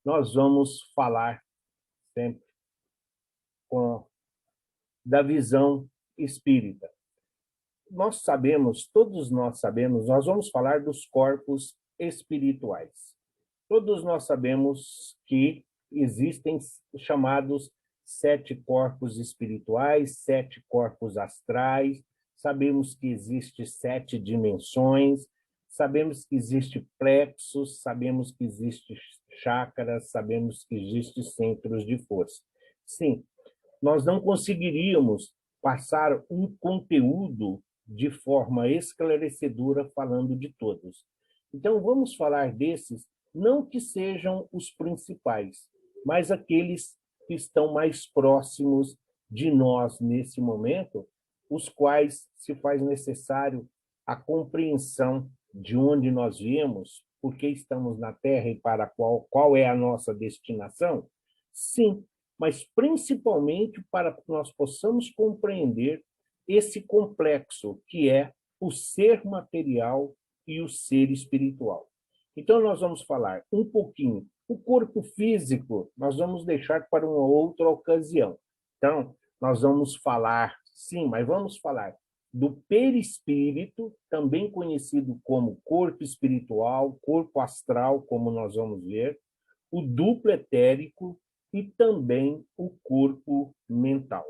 nós vamos falar sempre com, da visão espírita. Nós sabemos, todos nós sabemos, nós vamos falar dos corpos espirituais. Todos nós sabemos que existem chamados 7 corpos espirituais, 7 corpos astrais, sabemos que existe 7 dimensões, sabemos que existe plexos, sabemos que existe chakras, sabemos que existe centros de força. Sim, nós não conseguiríamos passar um conteúdo de forma esclarecedora falando de todos. Então, vamos falar desses, não que sejam os principais, mas aqueles que estão mais próximos de nós nesse momento, os quais se faz necessário a compreensão de onde nós viemos, por que estamos na Terra e para qual é a nossa destinação. Sim, mas principalmente para que nós possamos compreender esse complexo que é o ser material e o ser espiritual. Então, nós vamos falar um pouquinho. O corpo físico, nós vamos deixar para uma outra ocasião. Então, nós vamos falar, sim, mas vamos falar do perispírito, também conhecido como corpo espiritual, corpo astral, como nós vamos ver, o duplo etérico e também o corpo mental.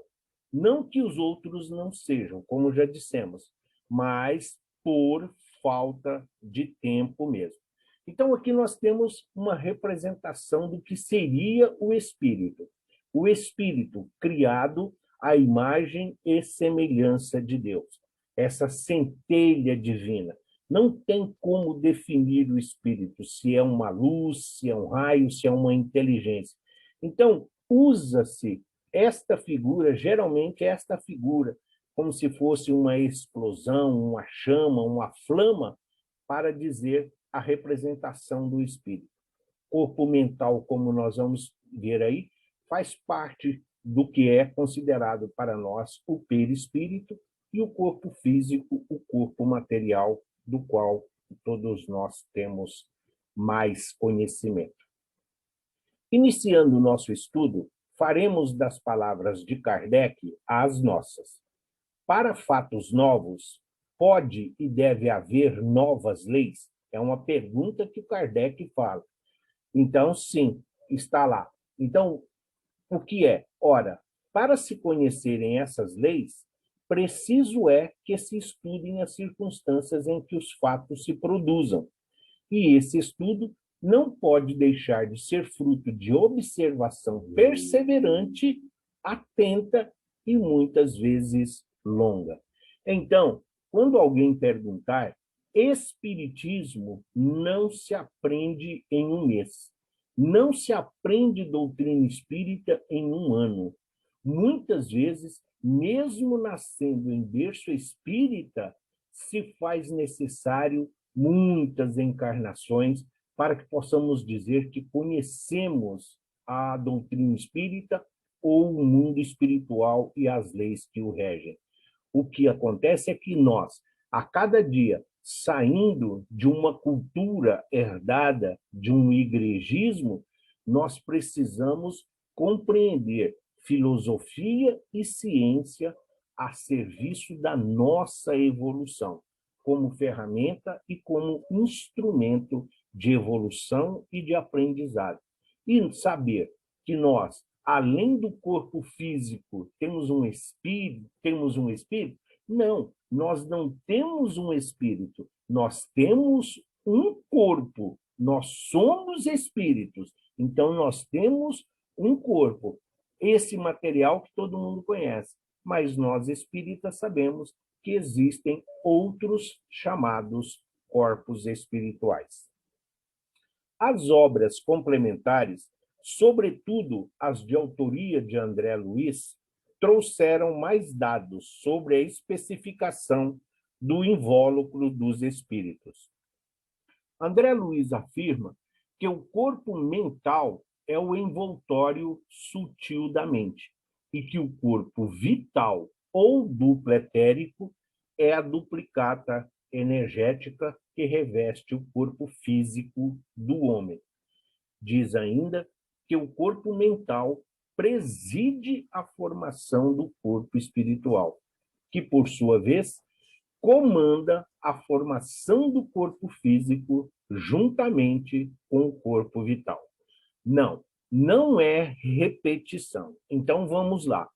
Não que os outros não sejam, como já dissemos, mas por falta de tempo mesmo. Então, aqui nós temos uma representação do que seria o espírito. O espírito criado à imagem e semelhança de Deus. Essa centelha divina. Não tem como definir o espírito, se é uma luz, se é um raio, se é uma inteligência. Então, usa-se esta figura, geralmente esta figura, como se fosse uma explosão, uma chama, uma flama, para dizer a representação do espírito. Corpo mental, como nós vamos ver aí, faz parte do que é considerado para nós o perispírito, e o corpo físico, o corpo material, do qual todos nós temos mais conhecimento. Iniciando o nosso estudo, faremos das palavras de Kardec as nossas. Para fatos novos, pode e deve haver novas leis? É uma pergunta que Kardec fala. Então, sim, está lá. Então, o que é? Ora, para se conhecerem essas leis, preciso é que se estudem as circunstâncias em que os fatos se produzam. E esse estudo não pode deixar de ser fruto de observação perseverante, atenta e muitas vezes longa. Então, quando alguém perguntar, espiritismo não se aprende em um mês. Não se aprende doutrina espírita em um ano. Muitas vezes, mesmo nascendo em berço espírita, se faz necessário muitas encarnações para que possamos dizer que conhecemos a doutrina espírita ou o mundo espiritual e as leis que o regem. O que acontece é que nós, a cada dia, saindo de uma cultura herdada de um igrejismo, nós precisamos compreender filosofia e ciência a serviço da nossa evolução, como ferramenta e como instrumento de evolução e de aprendizado. E saber que nós, além do corpo físico, temos um espírito? Não, nós não temos um espírito, nós temos um corpo, nós somos espíritos, então nós temos um corpo, esse material que todo mundo conhece, mas nós espíritas sabemos que existem outros chamados corpos espirituais. As obras complementares, sobretudo as de autoria de André Luiz, trouxeram mais dados sobre a especificação do invólucro dos espíritos. André Luiz afirma que o corpo mental é o envoltório sutil da mente e que o corpo vital ou duplo etérico é a duplicata energética que reveste o corpo físico do homem. diz ainda que o corpo mental preside a formação do corpo espiritual, que, por sua vez, comanda a formação do corpo físico juntamente com o corpo vital. Não é repetição. Então, vamos lá.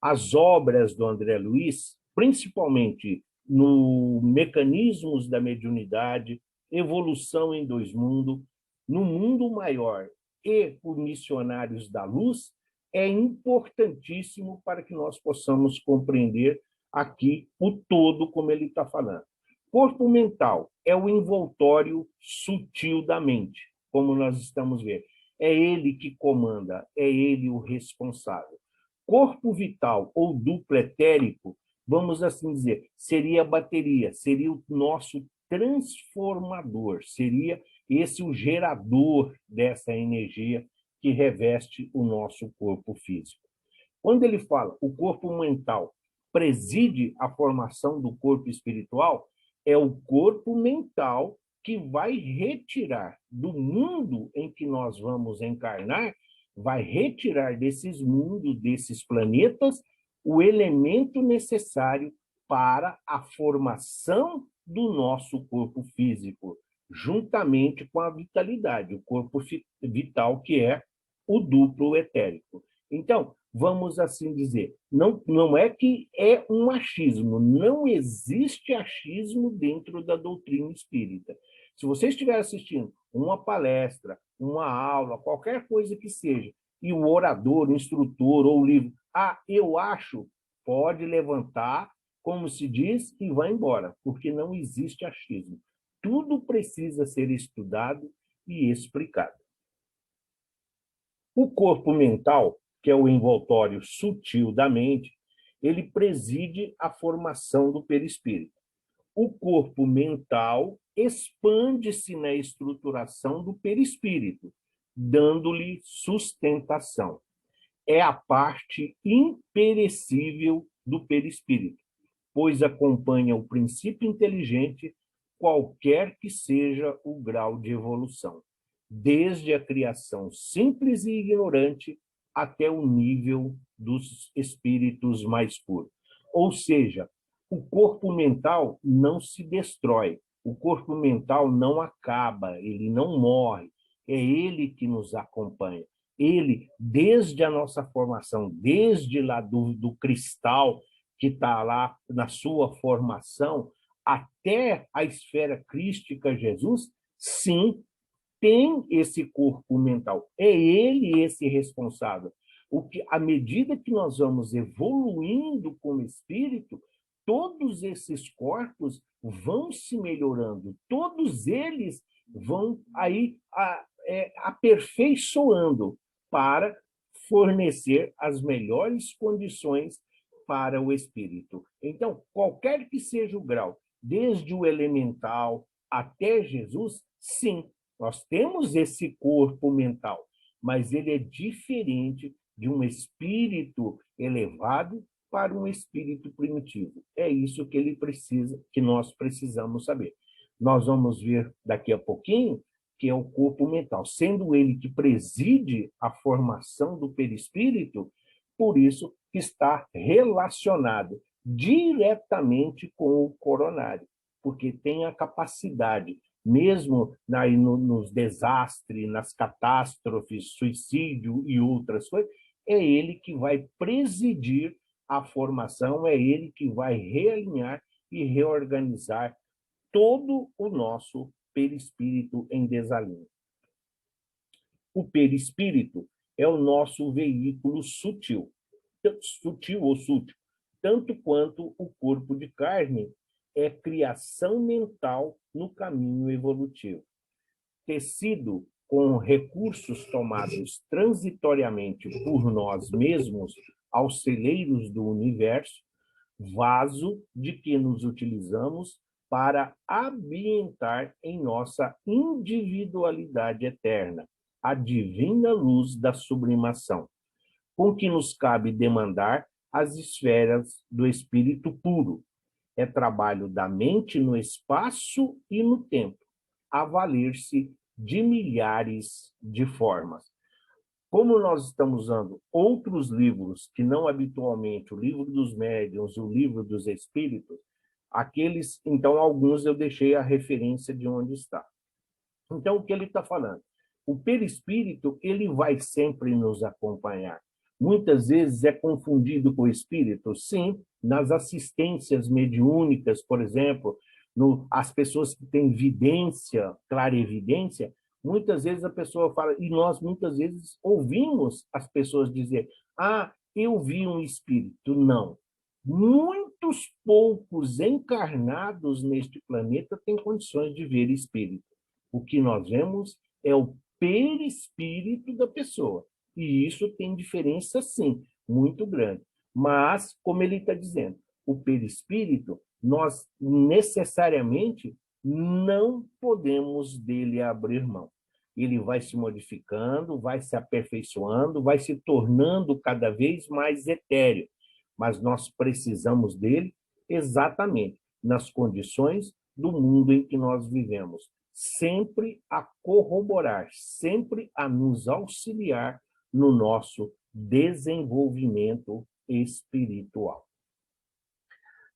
As obras do André Luiz, principalmente no Mecanismos da Mediunidade, Evolução em Dois Mundos, no Mundo Maior e o Missionários da Luz, é importantíssimo para que nós possamos compreender aqui o todo, como ele está falando. Corpo mental é o envoltório sutil da mente, como nós estamos vendo. É ele que comanda, é ele o responsável. Corpo vital ou duplo etérico, vamos assim dizer, seria a bateria, seria o nosso transformador, seria esse o gerador dessa energia que reveste o nosso corpo físico. Quando ele fala o corpo mental preside a formação do corpo espiritual, é o corpo mental que vai retirar do mundo em que nós vamos encarnar, vai retirar desses mundos, desses planetas, o elemento necessário para a formação do nosso corpo físico, juntamente com a vitalidade, o corpo vital, que é o duplo etérico. Então, vamos assim dizer, não é que é um achismo, não existe achismo dentro da doutrina espírita. Se você estiver assistindo uma palestra, uma aula, qualquer coisa que seja, e o orador, o instrutor ou o livro, eu acho, pode levantar, como se diz, e vai embora, porque não existe achismo. Tudo precisa ser estudado e explicado. O corpo mental, que é o envoltório sutil da mente, ele preside a formação do perispírito. O corpo mental expande-se na estruturação do perispírito, dando-lhe sustentação. É a parte imperecível do perispírito, pois acompanha o princípio inteligente, qualquer que seja o grau de evolução, desde a criação simples e ignorante até o nível dos espíritos mais puros. Ou seja, o corpo mental não se destrói, o corpo mental não acaba, ele não morre, é ele que nos acompanha. Ele, desde a nossa formação, desde lá do cristal que está lá na sua formação, até a esfera crística Jesus, sim, tem esse corpo mental. É ele esse responsável. À medida que nós vamos evoluindo como espírito, todos esses corpos vão se melhorando, todos eles vão aí aperfeiçoando para fornecer as melhores condições para o espírito. Então, qualquer que seja o grau, desde o elemental até Jesus, sim, nós temos esse corpo mental, mas ele é diferente de um espírito elevado para um espírito primitivo. É isso que ele precisa, que nós precisamos saber. Nós vamos ver daqui a pouquinho que é o corpo mental, sendo ele que preside a formação do perispírito, por isso que está relacionado diretamente com o coronário, porque tem a capacidade, mesmo nos desastres, nas catástrofes, suicídio e outras coisas, é ele que vai presidir a formação, é ele que vai realinhar e reorganizar todo o nosso perispírito em desalinho. O perispírito é o nosso veículo sutil ou sútil, tanto quanto o corpo de carne é criação mental no caminho evolutivo. Tecido com recursos tomados transitoriamente por nós mesmos aos celeiros do universo, vaso de que nos utilizamos para ambientar em nossa individualidade eterna a divina luz da sublimação, com que nos cabe demandar as esferas do espírito puro. É trabalho da mente no espaço e no tempo, a valer-se de milhares de formas. Como nós estamos usando outros livros que não habitualmente, o livro dos médiuns, o livro dos espíritos, aqueles, então, alguns eu deixei a referência de onde está. Então, o que ele está falando? O perispírito, ele vai sempre nos acompanhar. Muitas vezes é confundido com o espírito, sim, nas assistências mediúnicas, por exemplo, as pessoas que têm vidência, clarevidência, muitas vezes a pessoa fala, e nós muitas vezes ouvimos as pessoas dizer, ah, eu vi um espírito. Não. Muitos poucos encarnados neste planeta têm condições de ver espírito. O que nós vemos é o perispírito da pessoa. E isso tem diferença, sim, muito grande. Mas, como ele está dizendo, o perispírito, nós necessariamente não podemos dele abrir mão. Ele vai se modificando, vai se aperfeiçoando, vai se tornando cada vez mais etéreo. Mas nós precisamos dele exatamente nas condições do mundo em que nós vivemos, sempre a corroborar, sempre a nos auxiliar no nosso desenvolvimento espiritual.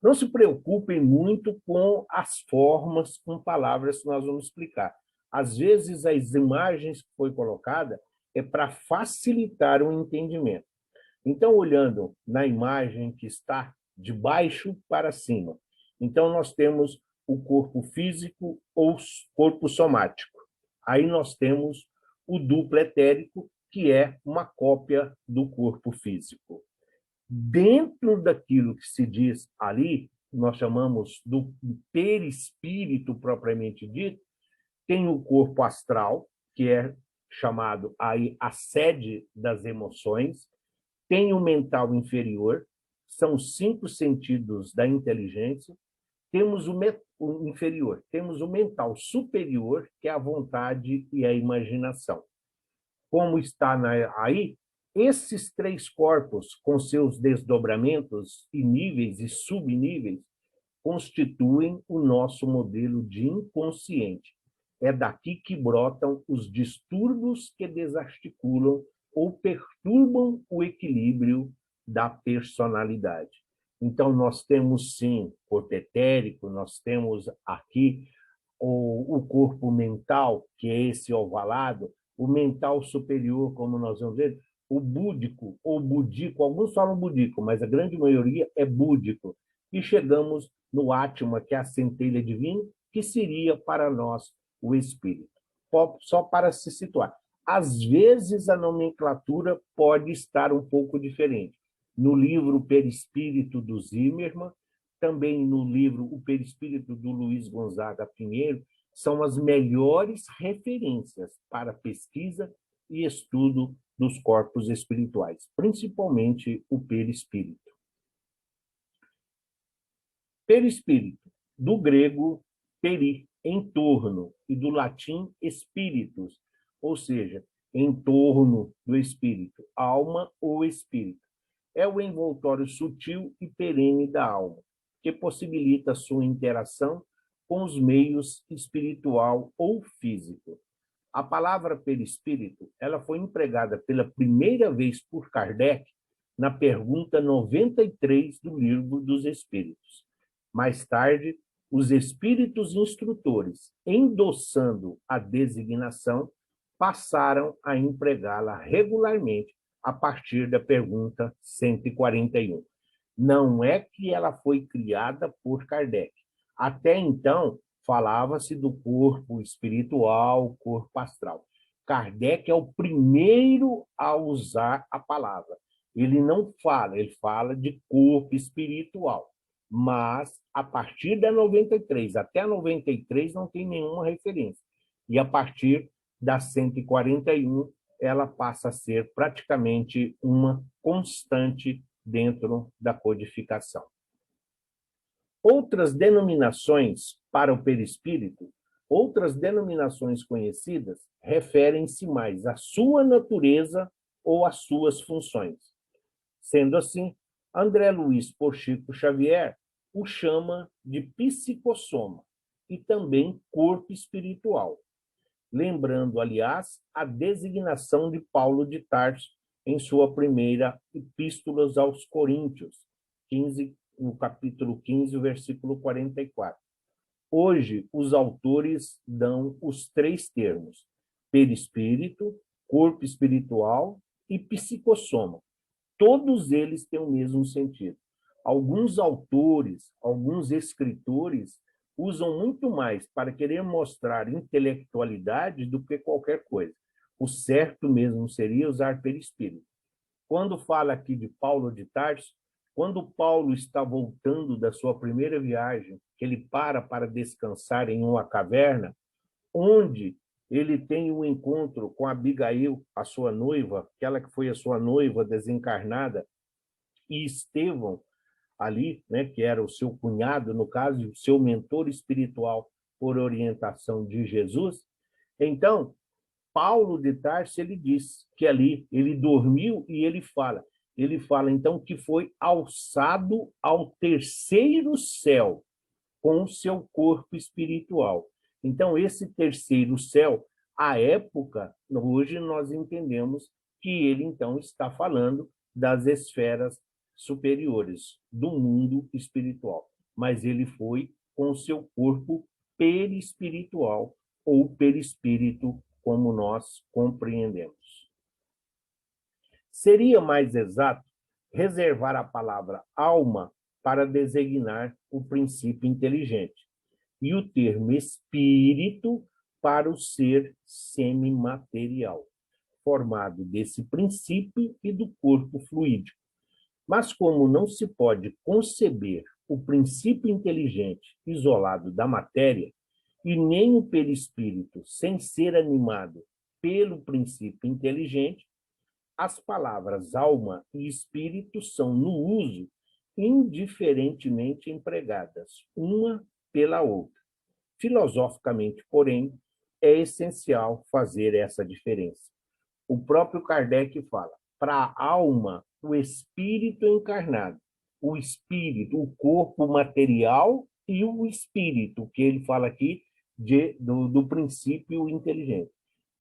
Não se preocupem muito com as formas, com palavras que nós vamos explicar. Às vezes, as imagens que foi colocada é para facilitar o entendimento. Então, olhando na imagem que está de baixo para cima, então nós temos o corpo físico ou corpo somático. Aí nós temos o duplo etérico, que é uma cópia do corpo físico. Dentro daquilo que se diz ali, nós chamamos do perispírito propriamente dito, tem o corpo astral, que é chamado aí a sede das emoções, tem o mental inferior, são 5 sentidos da inteligência, temos o inferior, temos o mental superior, que é a vontade e a imaginação. Como está aí, esses 3 corpos, com seus desdobramentos e níveis e subníveis, constituem o nosso modelo de inconsciente. É daqui que brotam os distúrbios que desarticulam ou perturbam o equilíbrio da personalidade. Então, nós temos, sim, corpo etérico, nós temos aqui o corpo mental, que é esse ovalado, o mental superior, como nós vamos ver, o búdico, ou budico, alguns falam budico, mas a grande maioria é búdico. E chegamos no átma, que é a centelha divina, que seria para nós o espírito. Só para se situar. Às vezes, a nomenclatura pode estar um pouco diferente. No livro Perispírito do Zimmermann, também no livro O Perispírito do Luiz Gonzaga Pinheiro, são as melhores referências para pesquisa e estudo dos corpos espirituais, principalmente o perispírito. Perispírito, do grego peri, em torno, e do latim espíritus, ou seja, em torno do espírito, alma ou espírito. É o envoltório sutil e perene da alma, que possibilita sua interação com os meios espiritual ou físico. A palavra perispírito, ela foi empregada pela primeira vez por Kardec na pergunta 93 do Livro dos Espíritos. Mais tarde, os espíritos instrutores, endossando a designação, passaram a empregá-la regularmente a partir da pergunta 141. Não é que ela foi criada por Kardec. Até então, falava-se do corpo espiritual, corpo astral. Kardec é o primeiro a usar a palavra. Ele não fala, ele fala de corpo espiritual. Mas, a partir da 93 até a 93, não tem nenhuma referência. E a partir da 141, ela passa a ser praticamente uma constante dentro da codificação. Outras denominações para o perispírito, outras denominações conhecidas, referem-se mais à sua natureza ou às suas funções. Sendo assim, André Luiz Porchico Xavier o chama de psicossoma e também corpo espiritual. lembrando, aliás, a designação de Paulo de Tarso em sua primeira epístola aos Coríntios, 15, no capítulo 15, versículo 44. Hoje, os autores dão os três termos: perispírito, corpo espiritual e psicossoma. Todos eles têm o mesmo sentido. Alguns autores, alguns escritores usam muito mais para querer mostrar intelectualidade do que qualquer coisa. O certo mesmo seria usar perispírito. Quando fala aqui de Paulo de Tarso, quando Paulo está voltando da sua primeira viagem, que ele para descansar em uma caverna, onde ele tem um encontro com Abigail, a sua noiva, aquela que foi a sua noiva desencarnada, e Estevão, ali, né, que era o seu cunhado, no caso, o seu mentor espiritual por orientação de Jesus. Então, Paulo de Tarso, ele diz que ali ele dormiu e ele fala então que foi alçado ao terceiro céu com o seu corpo espiritual. Então, esse terceiro céu, à época, hoje nós entendemos que ele então está falando das esferas superiores do mundo espiritual, mas ele foi com o seu corpo perispiritual ou perispírito, como nós compreendemos. Seria mais exato reservar a palavra alma para designar o princípio inteligente e o termo espírito para o ser semimaterial, formado desse princípio e do corpo fluídico. Mas como não se pode conceber o princípio inteligente isolado da matéria, e nem o perispírito sem ser animado pelo princípio inteligente, as palavras alma e espírito são, no uso, indiferentemente empregadas, uma pela outra. Filosoficamente, porém, é essencial fazer essa diferença. O próprio Kardec fala, para a alma, o espírito encarnado, o espírito, o corpo material e o espírito, que ele fala aqui do princípio inteligente.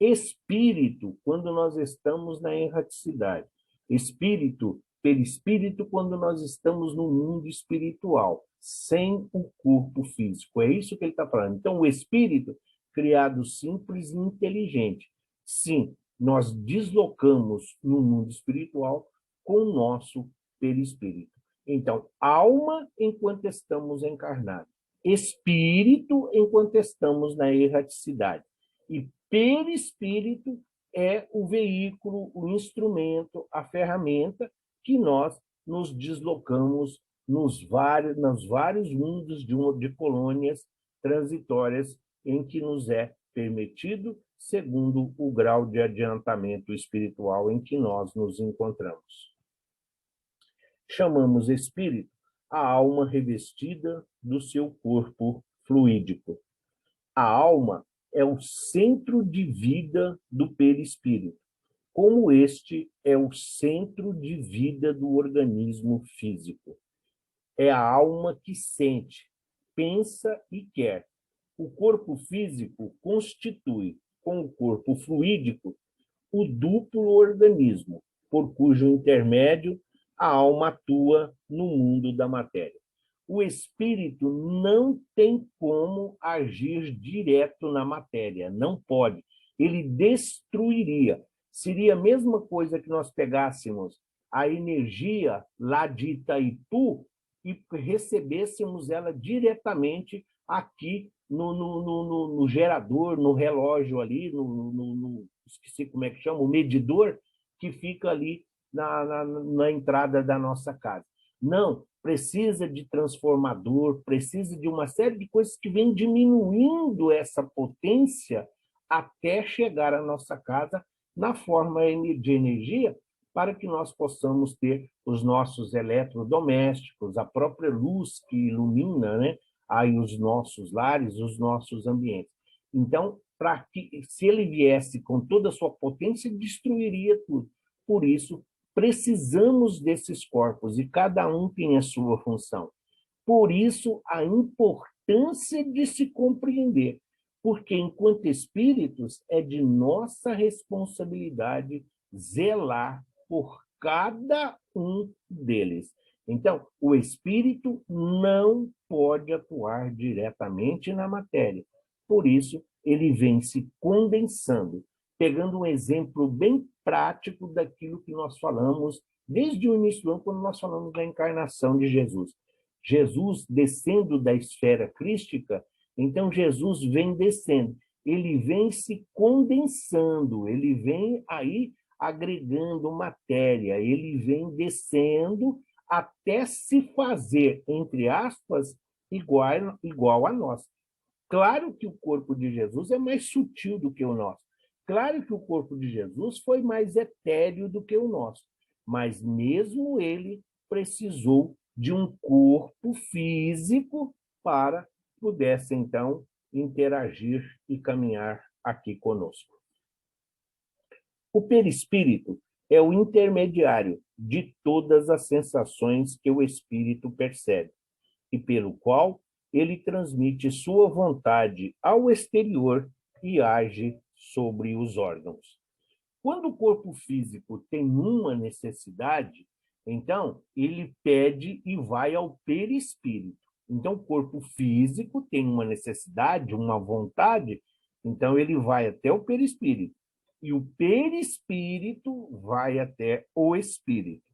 Espírito, quando nós estamos na erraticidade. Espírito, perispírito, quando nós estamos no mundo espiritual, sem o corpo físico. É isso que ele está falando. Então, o espírito, criado simples e inteligente. Sim, nós deslocamos no mundo espiritual com o nosso perispírito. Então, alma enquanto estamos encarnados, espírito enquanto estamos na erraticidade, e perispírito é o veículo, o instrumento, a ferramenta que nós nos deslocamos nos vários mundos de colônias transitórias em que nos é permitido, segundo o grau de adiantamento espiritual em que nós nos encontramos. Chamamos espírito a alma revestida do seu corpo fluídico. A alma é o centro de vida do perispírito, como este é o centro de vida do organismo físico. É a alma que sente, pensa e quer. O corpo físico constitui, com o corpo fluídico, o duplo organismo, por cujo intermédio a alma atua no mundo da matéria. O espírito não tem como agir direto na matéria, não pode. Ele destruiria. Seria a mesma coisa que nós pegássemos a energia lá de Itaipu e recebêssemos ela diretamente aqui no gerador, no relógio ali, esqueci como é que chama, o medidor que fica ali na entrada da nossa casa. Não, precisa de transformador, precisa de uma série de coisas que vem diminuindo essa potência até chegar à nossa casa na forma de energia para que nós possamos ter os nossos eletrodomésticos, a própria luz que ilumina, né, aí os nossos lares, os nossos ambientes. Então, se ele viesse com toda a sua potência, destruiria tudo. Por isso, precisamos desses corpos e cada um tem a sua função. Por isso, a importância de se compreender porque, enquanto espíritos, é de nossa responsabilidade zelar por cada um deles. Então, o espírito não pode atuar diretamente na matéria. Por isso, ele vem se condensando, pegando um exemplo bem prático daquilo que nós falamos desde o início do ano, quando nós falamos da encarnação de Jesus. Jesus descendo da esfera crística, então Jesus vem descendo, ele vem se condensando, ele vem aí agregando matéria, ele vem descendo até se fazer, entre aspas, igual a nós. Claro que o corpo de Jesus é mais sutil do que o nosso. Claro que o corpo de Jesus foi mais etéreo do que o nosso. Mas mesmo ele precisou de um corpo físico para pudesse, então, interagir e caminhar aqui conosco. O perispírito é o intermediário de todas as sensações que o espírito percebe e pelo qual ele transmite sua vontade ao exterior e age sobre os órgãos. Quando o corpo físico tem uma necessidade, então ele pede e vai ao perispírito. Então, o corpo físico tem uma necessidade, uma vontade, então ele vai até o perispírito. E o perispírito vai até o espírito.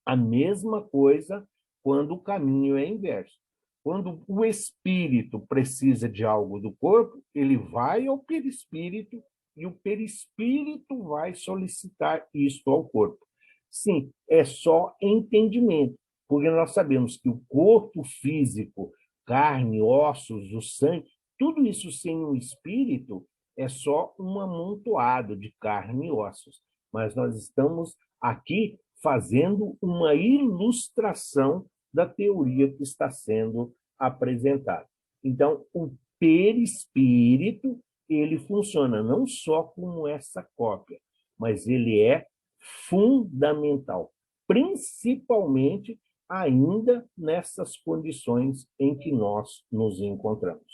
A mesma coisa quando o caminho é inverso. Quando o espírito precisa de algo do corpo, ele vai ao perispírito e o perispírito vai solicitar isso ao corpo. Sim, é só entendimento, porque nós sabemos que o corpo físico, carne, ossos, o sangue, tudo isso sem o espírito é só um amontoado de carne e ossos. Mas nós estamos aqui fazendo uma ilustração da teoria que está sendo apresentada. Então, o perispírito, ele funciona não só como essa cópia, mas ele é fundamental, principalmente ainda nessas condições em que nós nos encontramos.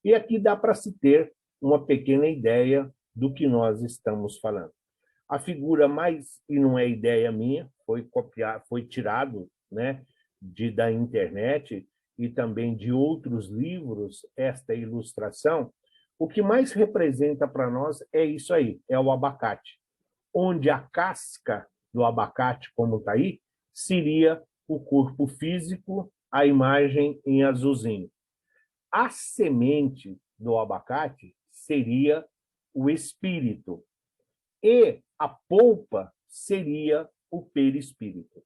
E aqui dá para se ter uma pequena ideia do que nós estamos falando. A figura mais, e não é ideia minha, foi tirado, né, da internet e também de outros livros, esta ilustração. O que mais representa para nós é isso aí, é o abacate, onde a casca do abacate, como está aí, seria o corpo físico, a imagem em azulzinho. A semente do abacate seria o espírito, e a polpa seria o perispírito.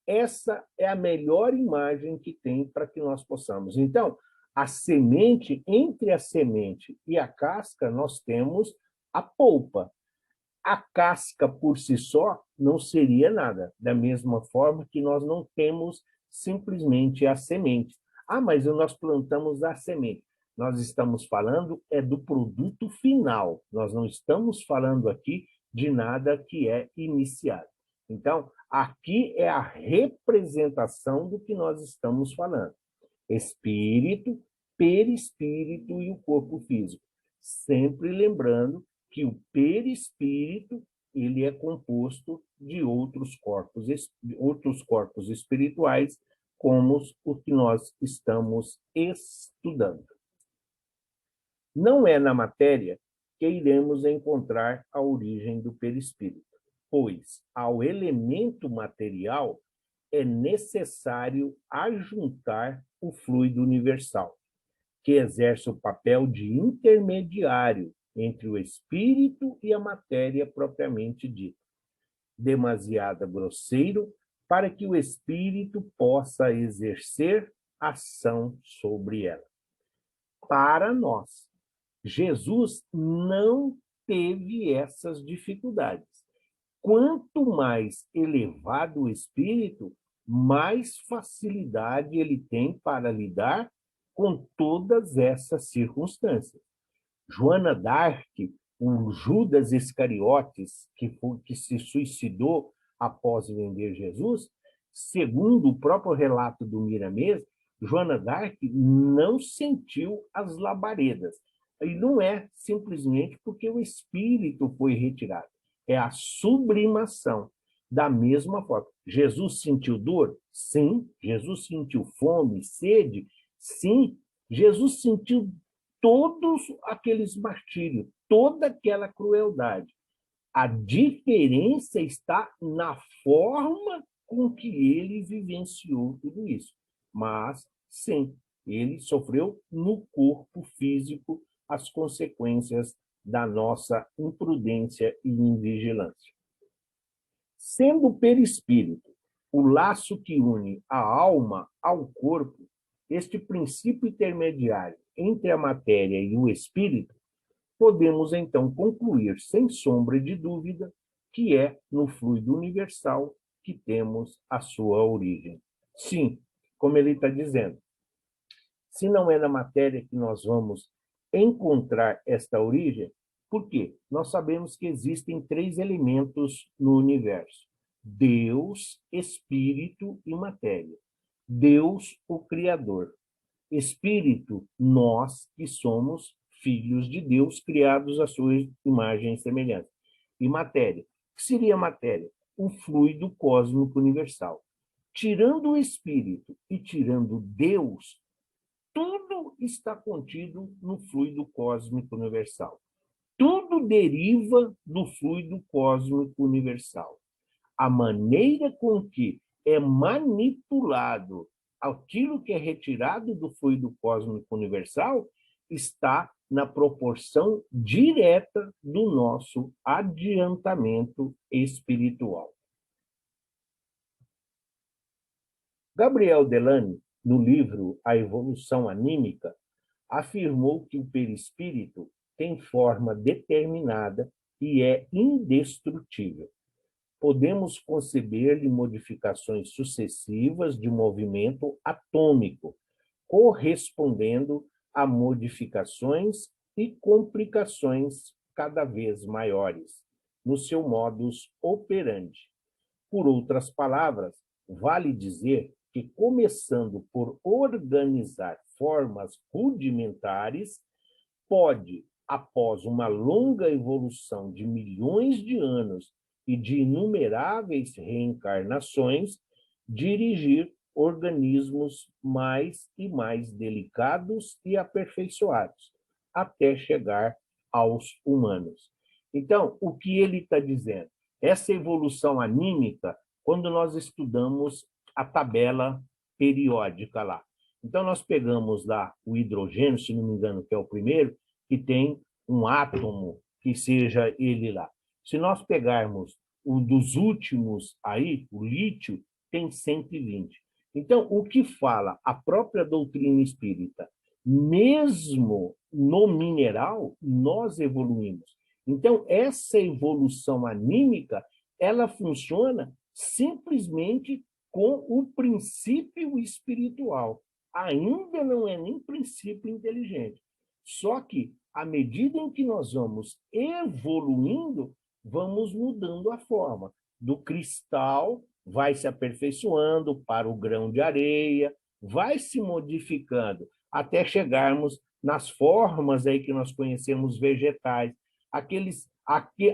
Essa é a melhor imagem que tem para que nós possamos. Então, a semente, entre a semente e a casca, nós temos a polpa. A casca, por si só, não seria nada, da mesma forma que nós não temos simplesmente a semente. Ah, mas nós plantamos a semente. Nós estamos falando do produto final. Nós não estamos falando aqui de nada que é iniciado. Então, aqui é a representação do que nós estamos falando. Espírito, perispírito e o corpo físico. Sempre lembrando que o perispírito ele é composto de outros corpos espirituais, como os que nós estamos estudando. Não é na matéria que iremos encontrar a origem do perispírito, pois ao elemento material é necessário ajuntar o fluido universal, que exerce o papel de intermediário entre o espírito e a matéria propriamente dita, demasiado grosseiro para que o espírito possa exercer ação sobre ela. Para nós, Jesus não teve essas dificuldades. Quanto mais elevado o espírito, mais facilidade ele tem para lidar com todas essas circunstâncias. Joana d'Arc, o Judas Iscariotes, que se suicidou após vender Jesus, segundo o próprio relato do Miramês, Joana d'Arc não sentiu as labaredas. E não é simplesmente porque o espírito foi retirado, é a sublimação. Da mesma forma, Jesus sentiu dor? Sim. Jesus sentiu fome, sede? Sim. Jesus sentiu todos aqueles martírios, toda aquela crueldade. A diferença está na forma com que ele vivenciou tudo isso. Mas, sim, ele sofreu no corpo físico as consequências da nossa imprudência e invigilância. Sendo o perispírito o laço que une a alma ao corpo, este princípio intermediário entre a matéria e o espírito, podemos então concluir, sem sombra de dúvida, que é no fluido universal que temos a sua origem. Sim, como ele está dizendo, se não é na matéria que nós vamos encontrar esta origem, por quê? Nós sabemos que existem três elementos no universo: Deus, Espírito e matéria. Deus, o Criador. Espírito, nós que somos filhos de Deus, criados à sua imagem e semelhança. E matéria. O que seria matéria? O fluido cósmico universal. Tirando o Espírito e tirando Deus, tudo está contido no fluido cósmico universal. Tudo deriva do fluido cósmico universal. A maneira com que é manipulado aquilo que é retirado do fluido cósmico universal está na proporção direta do nosso adiantamento espiritual. Gabriel Delany, no livro A Evolução Anímica, afirmou que o perispírito tem forma determinada e é indestrutível. Podemos conceber-lhe modificações sucessivas de movimento atômico, correspondendo a modificações e complicações cada vez maiores no seu modus operandi. Por outras palavras, vale dizer que, começando por organizar formas rudimentares, pode, após uma longa evolução de milhões de anos e de inumeráveis reencarnações, dirigir organismos mais e mais delicados e aperfeiçoados, até chegar aos humanos. Então, o que ele está dizendo? Essa evolução anímica, quando nós estudamos a tabela periódica lá. Então, nós pegamos lá o hidrogênio, se não me engano, que é o primeiro, que tem um átomo que seja ele lá. Se nós pegarmos um dos últimos aí, o lítio, tem 120. Então, o que fala a própria doutrina espírita, mesmo no mineral, nós evoluímos. Então, essa evolução anímica, ela funciona simplesmente com o princípio espiritual. Ainda não é nem princípio inteligente. Só que, à medida em que nós vamos evoluindo, vamos mudando a forma. Do cristal, vai se aperfeiçoando para o grão de areia, vai se modificando até chegarmos nas formas aí que nós conhecemos vegetais,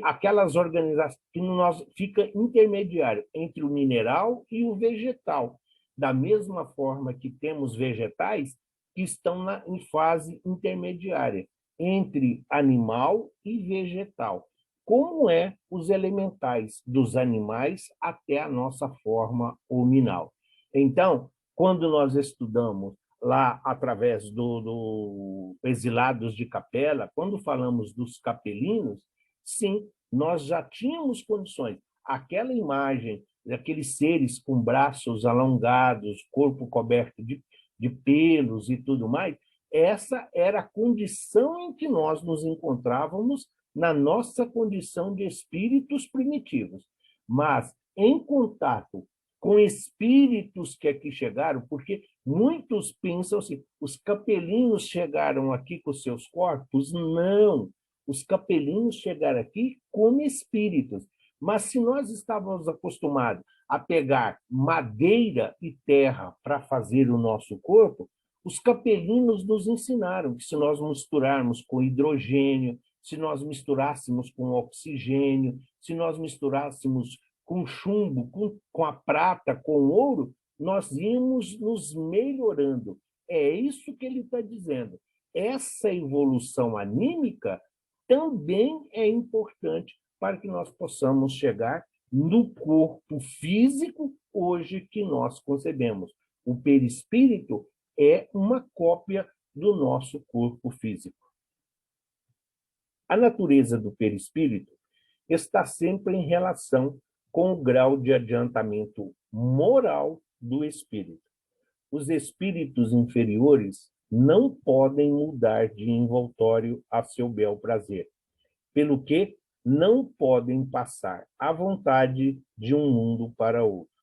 aquelas organizações que nós fica intermediário entre o mineral e o vegetal. Da mesma forma que temos vegetais que estão em fase intermediária entre animal e vegetal. Como os elementais dos animais até a nossa forma hominal. Então, quando nós estudamos lá através do Exilados de Capela, quando falamos dos capelinos, sim, nós já tínhamos condições. Aquela imagem daqueles seres com braços alongados, corpo coberto de pelos e tudo mais, essa era a condição em que nós nos encontrávamos na nossa condição de espíritos primitivos. Mas, em contato com espíritos que aqui chegaram, porque muitos pensam assim, os capelinhos chegaram aqui com seus corpos? Não, os capelinhos chegaram aqui como espíritos, Mas se nós estávamos acostumados a pegar madeira e terra para fazer o nosso corpo, os capelinos nos ensinaram que se nós misturarmos com hidrogênio, se nós misturássemos com oxigênio, se nós misturássemos com chumbo, com a prata, com o ouro, nós íamos nos melhorando. É isso que ele está dizendo. Essa evolução anímica também é importante para que nós possamos chegar no corpo físico hoje que nós concebemos. O perispírito é uma cópia do nosso corpo físico. A natureza do perispírito está sempre em relação com o grau de adiantamento moral do espírito. Os espíritos inferiores não podem mudar de envoltório a seu bel prazer, pelo que não podem passar à vontade de um mundo para outro.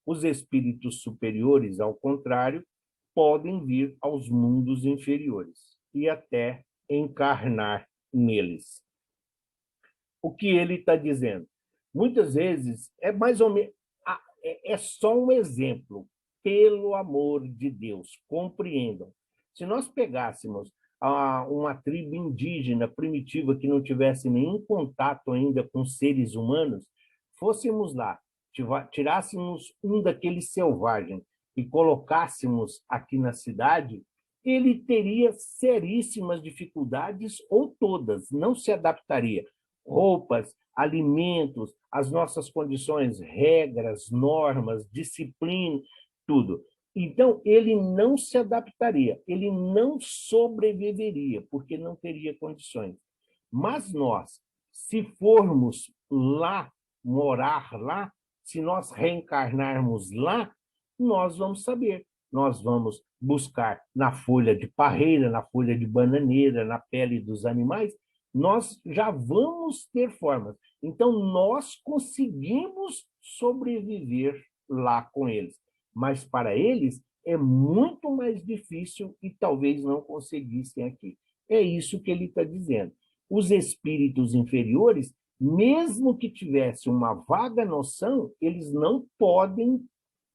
Os espíritos superiores, ao contrário, podem vir aos mundos inferiores e até encarnar neles. O que ele está dizendo? Muitas vezes é mais ou menos, é só um exemplo. Pelo amor de Deus, compreendam. Se nós pegássemos uma tribo indígena primitiva que não tivesse nenhum contato ainda com seres humanos, fôssemos lá, tirássemos um daqueles selvagens e colocássemos aqui na cidade, ele teria seríssimas dificuldades ou todas, não se adaptaria. Roupas, alimentos, as nossas condições, regras, normas, disciplina, tudo. Então, ele não se adaptaria, ele não sobreviveria, porque não teria condições. Mas nós, se formos lá, morar lá, se nós reencarnarmos lá, nós vamos saber. Nós vamos buscar na folha de parreira, na folha de bananeira, na pele dos animais, nós já vamos ter formas. Então, nós conseguimos sobreviver lá com eles. Mas para eles é muito mais difícil e talvez não conseguissem aqui. É isso que ele está dizendo. Os espíritos inferiores, mesmo que tivessem uma vaga noção, eles não podem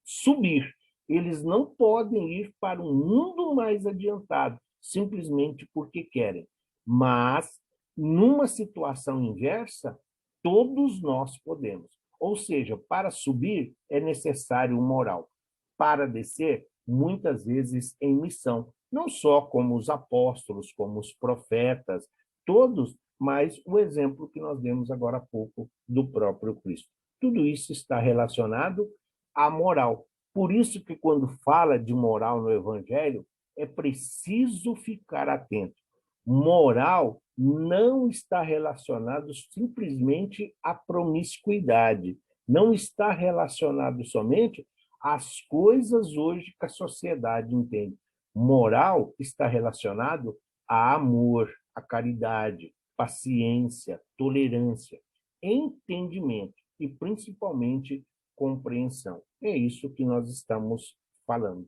subir, eles não podem ir para um mundo mais adiantado, simplesmente porque querem. Mas, numa situação inversa, todos nós podemos. Ou seja, para subir é necessário moral. Para descer, muitas vezes em missão, não só como os apóstolos, como os profetas, todos, mas o exemplo que nós demos agora há pouco do próprio Cristo. Tudo isso está relacionado à moral. Por isso que quando fala de moral no Evangelho, é preciso ficar atento. Moral não está relacionado simplesmente à promiscuidade, não está relacionado somente às coisas hoje que a sociedade entende. Moral está relacionado a amor, a caridade, paciência, tolerância, entendimento e, principalmente, compreensão. É isso que nós estamos falando.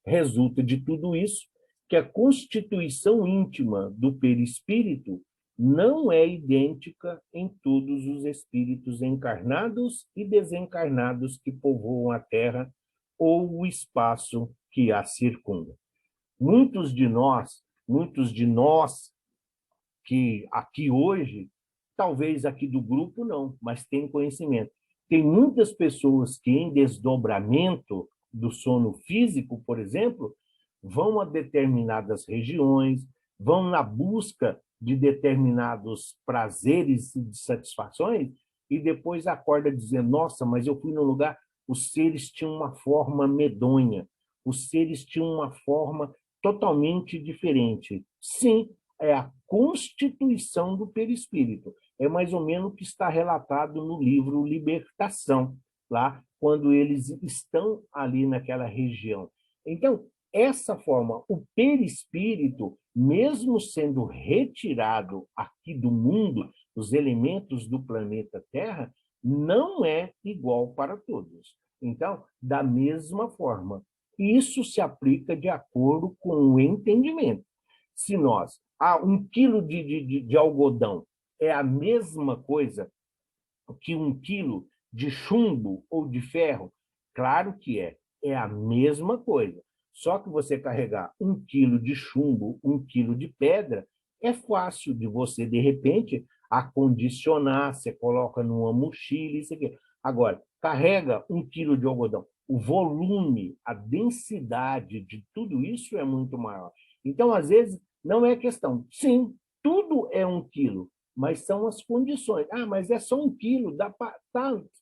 Resulta de tudo isso que a constituição íntima do perispírito não é idêntica em todos os espíritos encarnados e desencarnados que povoam a Terra ou o espaço que a circunda. Muitos de nós que aqui hoje, talvez aqui do grupo não, mas tem conhecimento. Tem muitas pessoas que em desdobramento do sono físico, por exemplo, vão a determinadas regiões, vão na busca de determinados prazeres e de satisfações e depois acorda dizendo, nossa, mas eu fui num lugar, os seres tinham uma forma medonha, os seres tinham uma forma totalmente diferente. Sim, é a constituição do perispírito. É mais ou menos o que está relatado no livro Libertação, lá quando eles estão ali naquela região. Então, essa forma, o perispírito, mesmo sendo retirado aqui do mundo, os elementos do planeta Terra, não é igual para todos. Então, da mesma forma, isso se aplica de acordo com o entendimento. Se nós, 1 quilo de algodão é a mesma coisa que 1 quilo de chumbo ou de ferro? Claro que é. É a mesma coisa. Só que você carregar 1 quilo de chumbo, 1 quilo de pedra, é fácil de você, de repente, acondicionar, você coloca numa mochila, isso aqui. Agora, carrega 1 quilo de algodão. O volume, a densidade de tudo isso é muito maior. Então, às vezes, não é questão. Sim, tudo é 1 quilo, mas são as condições. Ah, mas é só 1 quilo, tá,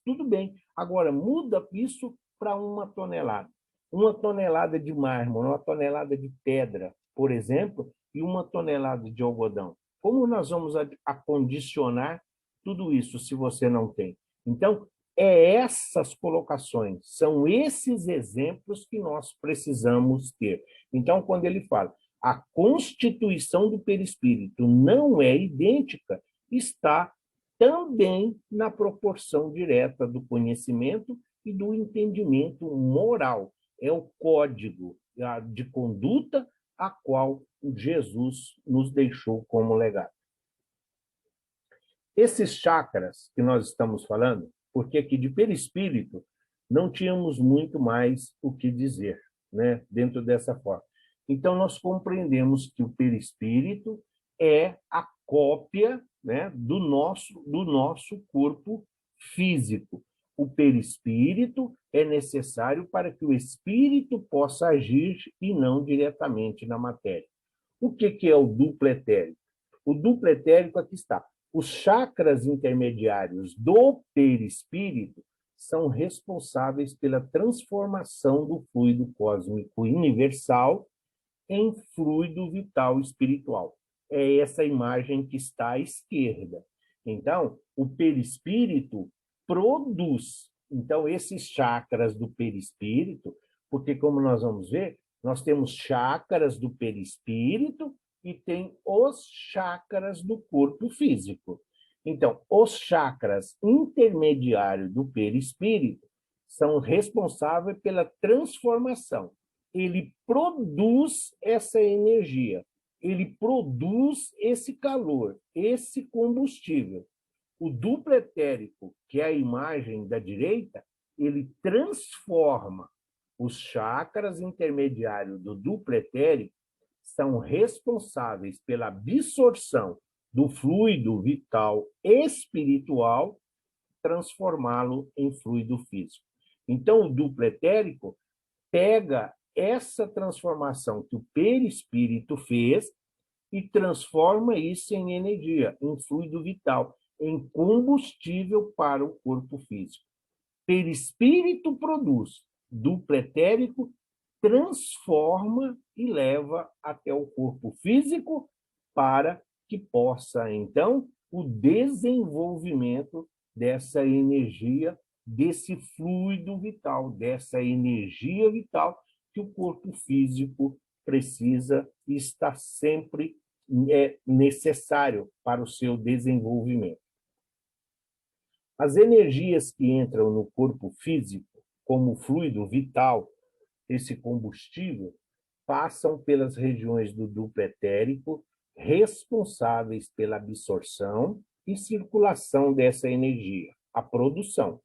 tudo bem. Agora, muda isso para 1 tonelada. 1 tonelada de mármore, 1 tonelada de pedra, por exemplo, e 1 tonelada de algodão. Como nós vamos acondicionar tudo isso se você não tem? Então, é essas colocações, são esses exemplos que nós precisamos ter. Então, quando ele fala, a constituição do perispírito não é idêntica, está também na proporção direta do conhecimento e do entendimento moral. É o código de conduta a qual Jesus nos deixou como legado. Esses chakras que nós estamos falando, porque aqui de perispírito não tínhamos muito mais o que dizer, né, dentro dessa forma. Então, nós compreendemos que o perispírito é a cópia, né, do nosso corpo físico. O perispírito é necessário para que o espírito possa agir e não diretamente na matéria. O que é o duplo etérico? O duplo etérico aqui está. Os chakras intermediários do perispírito são responsáveis pela transformação do fluido cósmico universal em fluido vital espiritual. É essa imagem que está à esquerda. Então, o perispírito produz. Então, esses chakras do perispírito, porque como nós vamos ver, nós temos chakras do perispírito e tem os chakras do corpo físico. Então, os chakras intermediários do perispírito são responsáveis pela transformação. Ele produz essa energia, ele produz esse calor, esse combustível. O duplo etérico, que é a imagem da direita, ele transforma. Os chakras intermediários do duplo etérico são responsáveis pela absorção do fluido vital espiritual, transformá-lo em fluido físico. Então, o duplo etérico pega essa transformação que o perispírito fez e transforma isso em energia, em fluido vital, em combustível para o corpo físico. Perispírito produz, duplo etérico transforma e leva até o corpo físico para que possa, então, o desenvolvimento dessa energia, desse fluido vital, dessa energia vital que o corpo físico precisa e está sempre necessário para o seu desenvolvimento. As energias que entram no corpo físico, como fluido vital, esse combustível, passam pelas regiões do duplo etérico, responsáveis pela absorção e circulação dessa energia, a produção.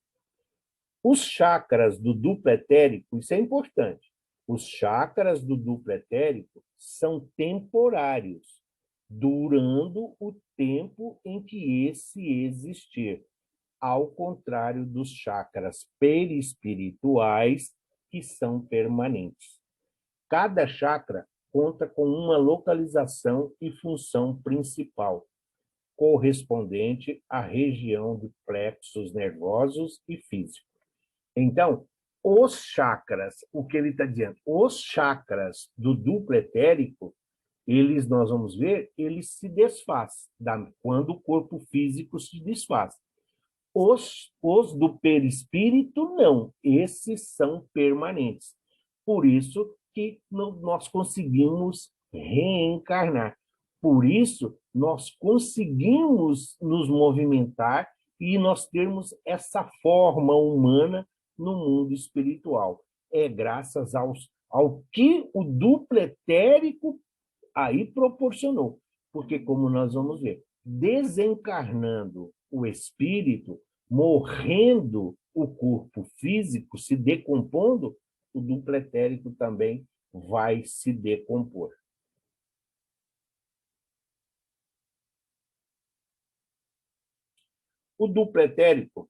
Os chakras do duplo etérico, isso é importante, os chakras do duplo etérico são temporários, durando o tempo em que esse existir, ao contrário dos chakras perispirituais, que são permanentes. Cada chakra conta com uma localização e função principal, correspondente à região de plexos nervosos e físicos. Então, os chakras, o que ele está dizendo, os chakras do duplo etérico, eles, nós vamos ver, eles se desfazem quando o corpo físico se desfaz. Os do perispírito, não. Esses são permanentes. Por isso que nós conseguimos reencarnar. Por isso, nós conseguimos nos movimentar e nós termos essa forma humana no mundo espiritual. É graças ao que o duplo etérico aí proporcionou. Porque, como nós vamos ver, desencarnando o espírito, morrendo o corpo físico, se decompondo, o duplo etérico também vai se decompor. O duplo etérico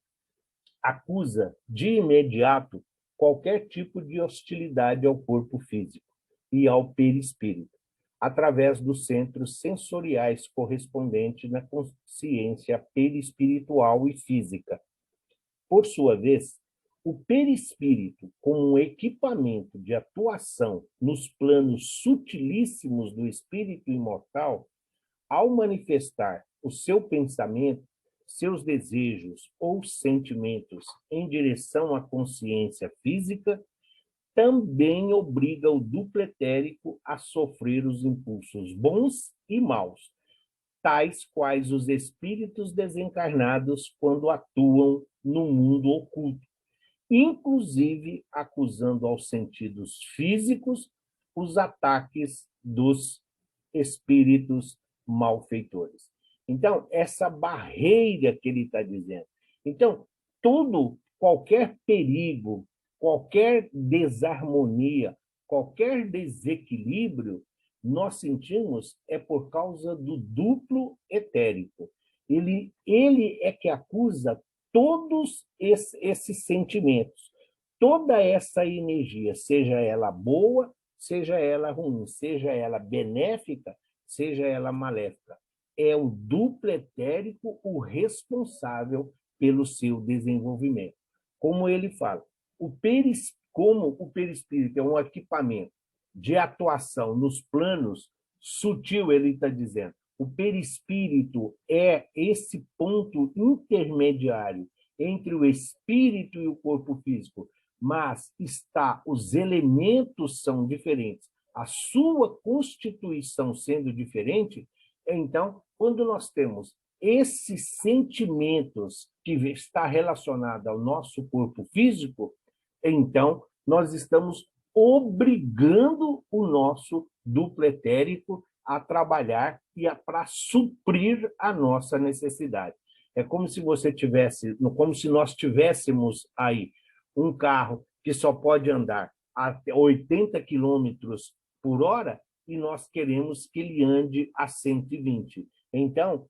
acusa de imediato qualquer tipo de hostilidade ao corpo físico e ao perispírito, através dos centros sensoriais correspondentes na consciência perispiritual e física. Por sua vez, o perispírito, como um equipamento de atuação nos planos sutilíssimos do espírito imortal, ao manifestar o seu pensamento, seus desejos ou sentimentos em direção à consciência física, também obriga o duplo etérico a sofrer os impulsos bons e maus, tais quais os espíritos desencarnados quando atuam no mundo oculto, inclusive acusando aos sentidos físicos os ataques dos espíritos malfeitores. Então, essa barreira que ele está dizendo. Então, qualquer perigo, qualquer desarmonia, qualquer desequilíbrio, nós sentimos é por causa do duplo etérico. Ele é que acusa todos esses sentimentos, toda essa energia, seja ela boa, seja ela ruim, seja ela benéfica, seja ela maléfica. É o duplo etérico o responsável pelo seu desenvolvimento. Como ele fala, como o perispírito é um equipamento de atuação nos planos sutil, ele está dizendo, o perispírito é esse ponto intermediário entre o espírito e o corpo físico, mas os elementos são diferentes, a sua constituição sendo diferente, então, quando nós temos esses sentimentos que está relacionado ao nosso corpo físico, então nós estamos obrigando o nosso duplo etérico a trabalhar e para suprir a nossa necessidade. É como se como se nós tivéssemos aí um carro que só pode andar a 80 quilômetros por hora e nós queremos que ele ande a 120. Então,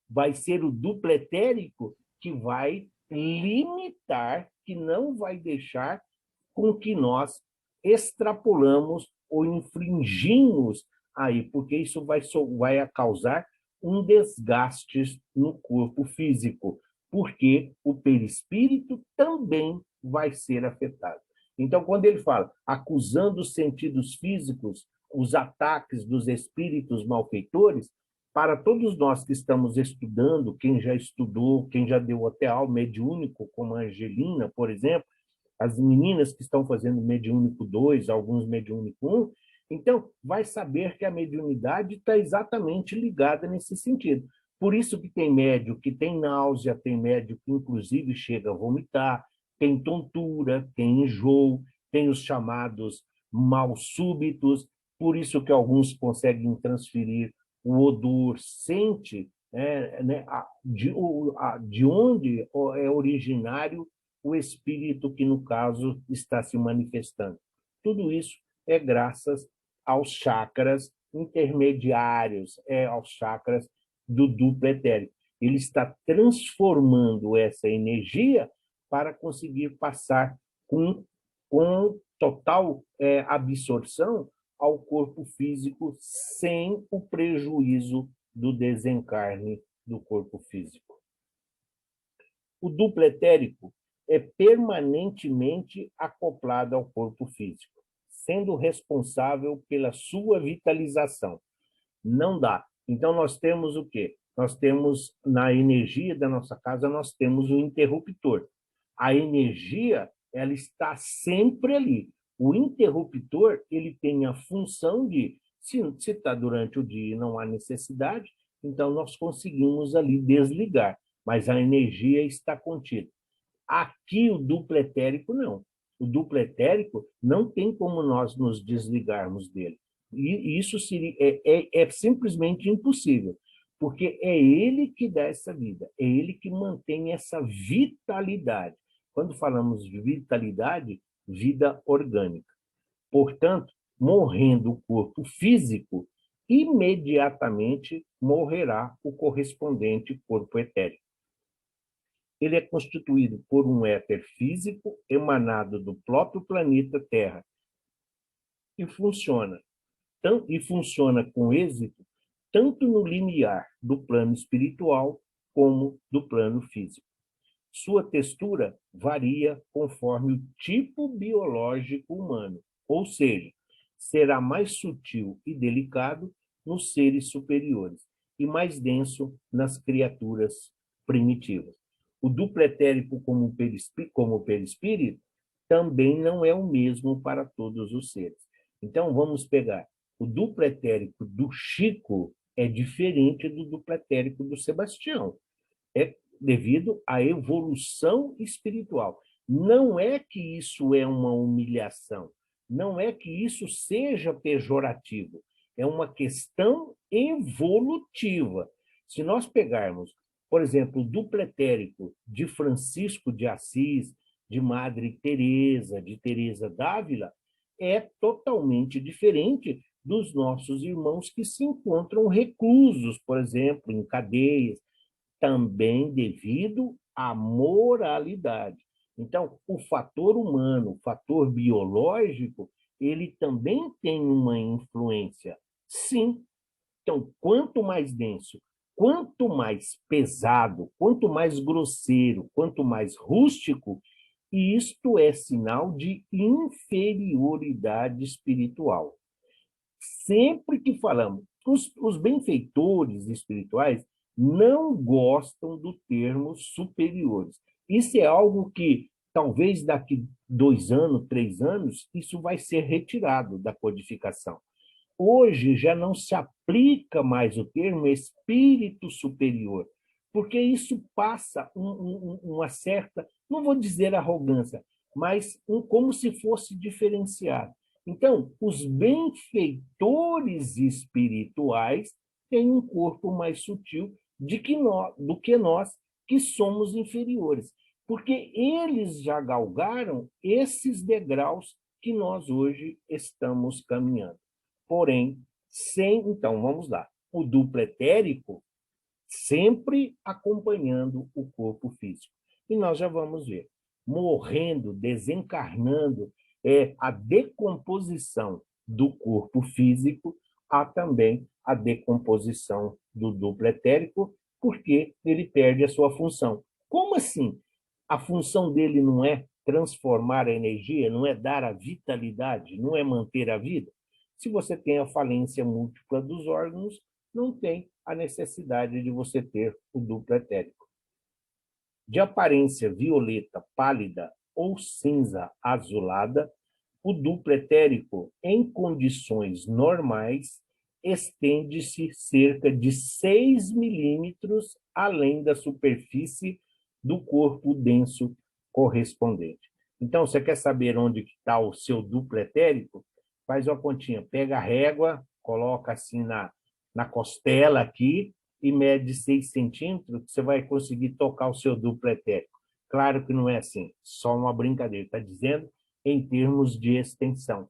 vai ser o duplo etérico que vai limitar, que não vai deixar com que nós extrapolamos ou infringimos aí, porque isso vai causar um desgaste no corpo físico, porque o perispírito também vai ser afetado. Então, quando ele fala acusando os sentidos físicos, os ataques dos espíritos malfeitores, para todos nós que estamos estudando, quem já estudou, quem já deu até aula mediúnico, como a Angelina, por exemplo, as meninas que estão fazendo mediúnico 2, alguns mediúnico 1, então vai saber que a mediunidade está exatamente ligada nesse sentido. Por isso que tem médium que tem náusea, tem médium que inclusive chega a vomitar, tem tontura, tem enjoo, tem os chamados mal súbitos, por isso que alguns conseguem transferir o odor, sente de onde é originário o espírito que, no caso, está se manifestando. Tudo isso é graças aos chakras intermediários, aos chakras do duplo etérico. Ele está transformando essa energia para conseguir passar com total absorção ao corpo físico sem o prejuízo do desencarne do corpo físico. O duplo etérico é permanentemente acoplado ao corpo físico, sendo responsável pela sua vitalização. Não dá. Então, nós temos o quê? Nós temos, na energia da nossa casa, nós temos o interruptor. A energia, ela está sempre ali. O interruptor, ele tem a função de, se está durante o dia e não há necessidade, então nós conseguimos ali desligar, mas a energia está contida. Aqui, o duplo etérico, não. O duplo etérico não tem como nós nos desligarmos dele. E isso seria, é simplesmente impossível, porque é ele que dá essa vida, é ele que mantém essa vitalidade. Quando falamos de vitalidade, vida orgânica. Portanto, morrendo o corpo físico, imediatamente morrerá o correspondente corpo etérico. Ele é constituído por um éter físico emanado do próprio planeta Terra e funciona com êxito tanto no limiar do plano espiritual como do plano físico. Sua textura varia conforme o tipo biológico humano, ou seja, será mais sutil e delicado nos seres superiores e mais denso nas criaturas primitivas. O duplo etérico como perispírito também não é o mesmo para todos os seres. Então, vamos pegar o duplo etérico do Chico é diferente do duplo etérico do Sebastião. É devido à evolução espiritual. Não é que isso é uma humilhação, não é que isso seja pejorativo, é uma questão evolutiva. Se nós pegarmos, por exemplo, o duplo etérico de Francisco de Assis, de Madre Teresa, de Teresa d'Ávila, é totalmente diferente dos nossos irmãos que se encontram reclusos, por exemplo, em cadeias, também devido à moralidade. Então, o fator humano, o fator biológico, ele também tem uma influência. Sim. Então, quanto mais denso, quanto mais pesado, quanto mais grosseiro, quanto mais rústico, isto é sinal de inferioridade espiritual. Sempre que falamos, os benfeitores espirituais não gostam do termo superiores. Isso é algo que, talvez daqui 2 anos, 3 anos, isso vai ser retirado da codificação. Hoje já não se aplica mais o termo espírito superior, porque isso passa uma certa, não vou dizer arrogância, mas como se fosse diferenciado. Então, os benfeitores espirituais têm um corpo mais sutil do que nós, que somos inferiores, porque eles já galgaram esses degraus que nós hoje estamos caminhando. Porém, então, vamos lá. O duplo etérico sempre acompanhando o corpo físico. E nós já vamos ver. Morrendo, desencarnando, a decomposição do corpo físico, há também a decomposição do duplo etérico, porque ele perde a sua função. Como assim? A função dele não é transformar a energia, não é dar a vitalidade, não é manter a vida? Se você tem a falência múltipla dos órgãos, não tem a necessidade de você ter o duplo etérico. De aparência violeta pálida ou cinza azulada, o duplo etérico, em condições normais, estende-se cerca de 6 milímetros além da superfície do corpo denso correspondente. Então, você quer saber onde está o seu duplo etérico? Faz uma continha, pega a régua, coloca assim na costela aqui e mede 6 centímetros, você vai conseguir tocar o seu duplo etérico. Claro que não é assim, só uma brincadeira. Está dizendo em termos de extensão.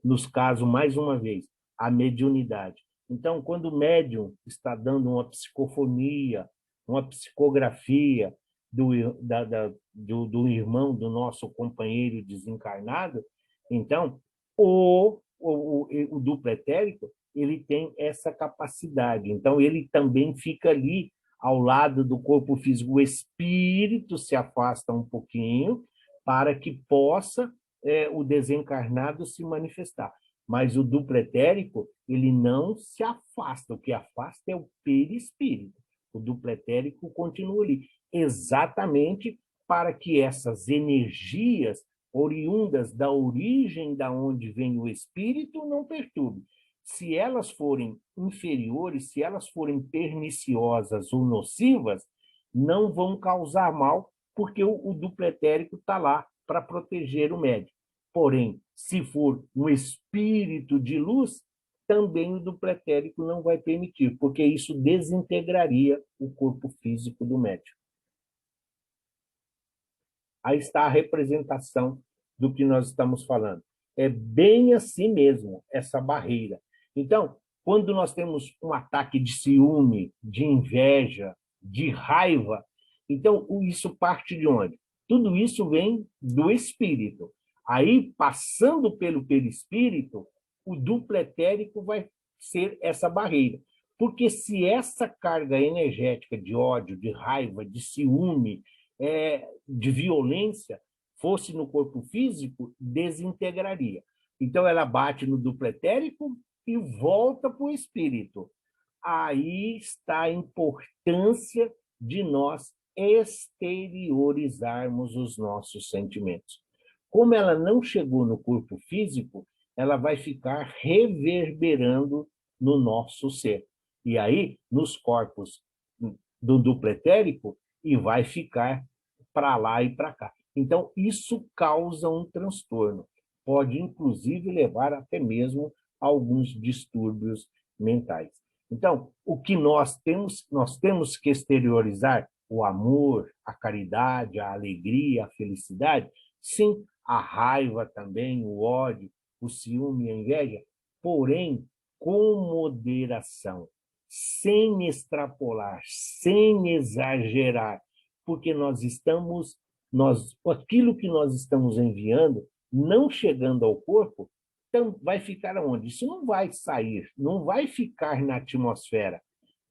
Nos casos, mais uma vez, a mediunidade. Então, quando o médium está dando uma psicofonia, uma psicografia do irmão, do nosso companheiro desencarnado, então, o duplo etérico, ele tem essa capacidade. Então, ele também fica ali ao lado do corpo físico. O espírito se afasta um pouquinho para que possa o desencarnado se manifestar. Mas o duplo etérico, ele não se afasta. O que afasta é o perispírito. O duplo etérico continua ali, exatamente para que essas energias oriundas da origem da onde vem o espírito não perturbem. Se elas forem inferiores, se elas forem perniciosas ou nocivas, não vão causar mal, porque o duplo etérico está lá para proteger o médium. Porém, se for um espírito de luz, também o do pretérico não vai permitir, porque isso desintegraria o corpo físico do médium. Aí está a representação do que nós estamos falando. É bem assim mesmo, essa barreira. Então, quando nós temos um ataque de ciúme, de inveja, de raiva, então isso parte de onde? Tudo isso vem do espírito. Aí, passando pelo perispírito, o duplo etérico vai ser essa barreira. Porque se essa carga energética de ódio, de raiva, de ciúme, de violência fosse no corpo físico, desintegraria. Então, ela bate no duplo etérico e volta para o espírito. Aí está a importância de nós exteriorizarmos os nossos sentimentos. Como ela não chegou no corpo físico, ela vai ficar reverberando no nosso ser. E aí, nos corpos do duplo etérico, e vai ficar para lá e para cá. Então, isso causa um transtorno. Pode, inclusive, levar até mesmo a alguns distúrbios mentais. Então, o que nós temos que exteriorizar o amor, a caridade, a alegria, a felicidade, sim, a raiva também, o ódio, o ciúme e a inveja, porém, com moderação, sem extrapolar, sem exagerar, porque aquilo que nós estamos enviando, não chegando ao corpo, então vai ficar onde? Isso não vai sair, não vai ficar na atmosfera,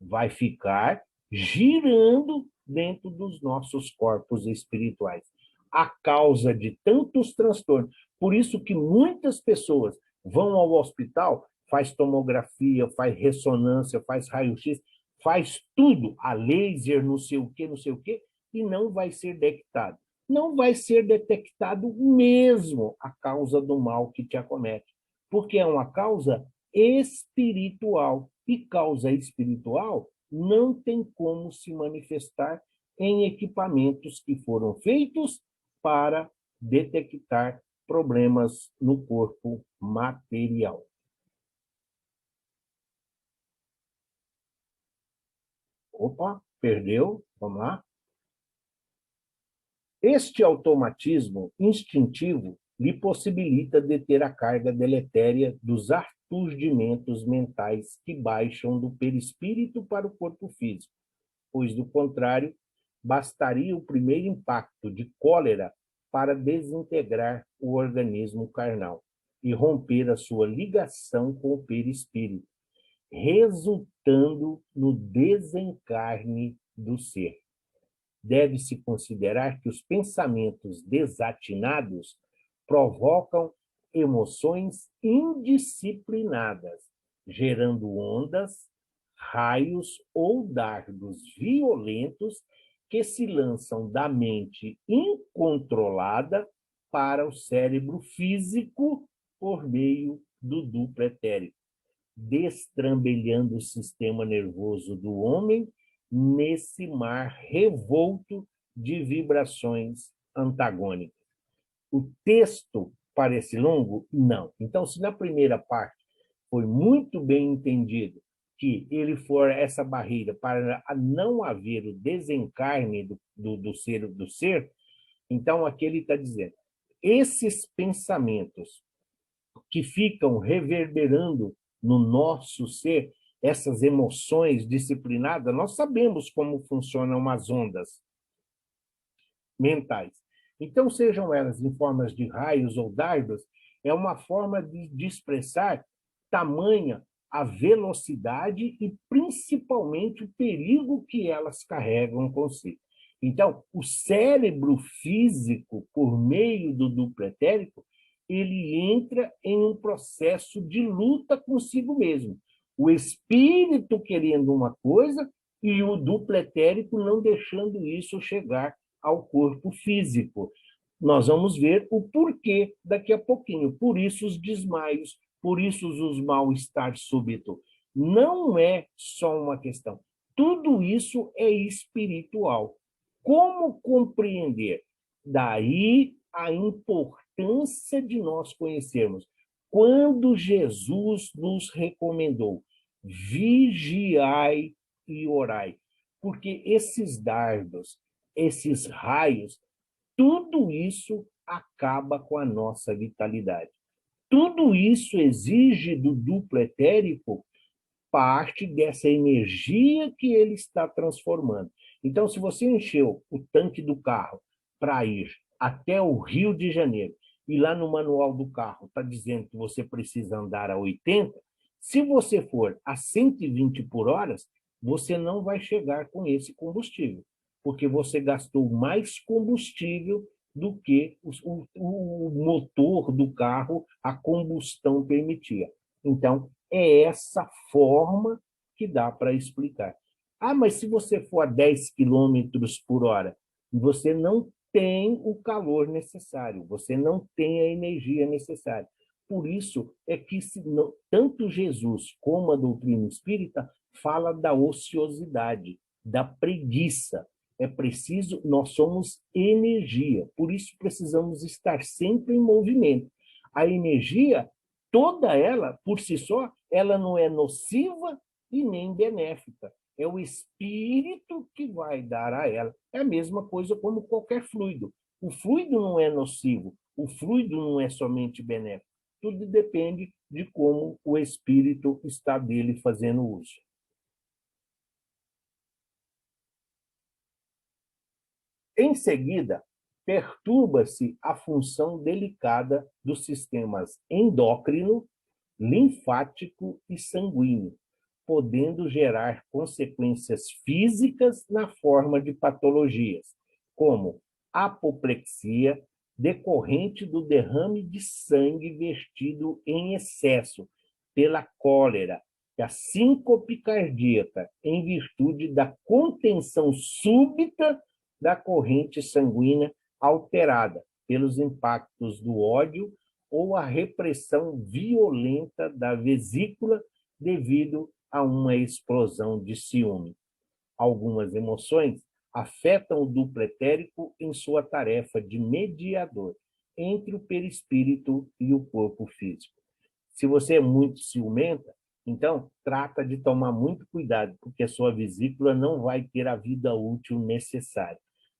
vai ficar girando dentro dos nossos corpos espirituais. A causa de tantos transtornos. Por isso que muitas pessoas vão ao hospital, faz tomografia, faz ressonância, faz raio-x, faz tudo, a laser, não sei o quê, e não vai ser detectado. Não vai ser detectado mesmo a causa do mal que te acomete, porque é uma causa espiritual. E causa espiritual não tem como se manifestar em equipamentos que foram feitos para detectar problemas no corpo material. Opa, perdeu? Vamos lá. Este automatismo instintivo lhe possibilita deter a carga deletéria dos aturdimentos mentais que baixam do perispírito para o corpo físico, pois, do contrário, bastaria o primeiro impacto de cólera para desintegrar o organismo carnal e romper a sua ligação com o perispírito, resultando no desencarne do ser. Deve-se considerar que os pensamentos desatinados provocam emoções indisciplinadas, gerando ondas, raios ou dardos violentos que se lançam da mente incontrolada para o cérebro físico por meio do duplo etérico, destrambelhando o sistema nervoso do homem nesse mar revolto de vibrações antagônicas. O texto parece longo? Não. Então, se na primeira parte foi muito bem entendido que ele for essa barreira para não haver o desencarne do ser, então aqui ele está dizendo, esses pensamentos que ficam reverberando no nosso ser, essas emoções disciplinadas, nós sabemos como funcionam as ondas mentais. Então, sejam elas em formas de raios ou dardos, é uma forma de expressar tamanha a velocidade e, principalmente, o perigo que elas carregam consigo. Então, o cérebro físico, por meio do duplo etérico, ele entra em um processo de luta consigo mesmo. O espírito querendo uma coisa e o duplo etérico não deixando isso chegar ao corpo físico. Nós vamos ver o porquê daqui a pouquinho. Por isso os desmaios, por isso os mal-estar súbito. Não é só uma questão. Tudo isso é espiritual. Como compreender? Daí a importância de nós conhecermos quando Jesus nos recomendou: vigiai e orai, porque esses dardos, esses raios, tudo isso acaba com a nossa vitalidade. Tudo isso exige do duplo etérico parte dessa energia que ele está transformando. Então, se você encheu o tanque do carro para ir até o Rio de Janeiro, e lá no manual do carro está dizendo que você precisa andar a 80, se você for a 120 por hora, você não vai chegar com esse combustível, porque você gastou mais combustível do que o motor do carro, a combustão permitia. Então, é essa forma que dá para explicar. Ah, mas se você for a 10 quilômetros por hora, você não tem o calor necessário, você não tem a energia necessária. Por isso é que tanto Jesus como a doutrina espírita fala da ociosidade, da preguiça. É preciso, nós somos energia, por isso precisamos estar sempre em movimento. A energia, toda ela, por si só, ela não é nociva e nem benéfica. É o espírito que vai dar a ela. É a mesma coisa como qualquer fluido. O fluido não é nocivo, o fluido não é somente benéfico. Tudo depende de como o espírito está dele fazendo uso. Em seguida, perturba-se a função delicada dos sistemas endócrino, linfático e sanguíneo, podendo gerar consequências físicas na forma de patologias, como apoplexia, decorrente do derrame de sangue vertido em excesso pela cólera, e a síncope cardíaca, em virtude da contenção súbita da corrente sanguínea alterada pelos impactos do ódio ou a repressão violenta da vesícula devido a uma explosão de ciúme. Algumas emoções afetam o duplo etérico em sua tarefa de mediador entre o perispírito e o corpo físico. Se você é muito ciumenta, então trata de tomar muito cuidado, porque a sua vesícula não vai ter a vida útil necessária.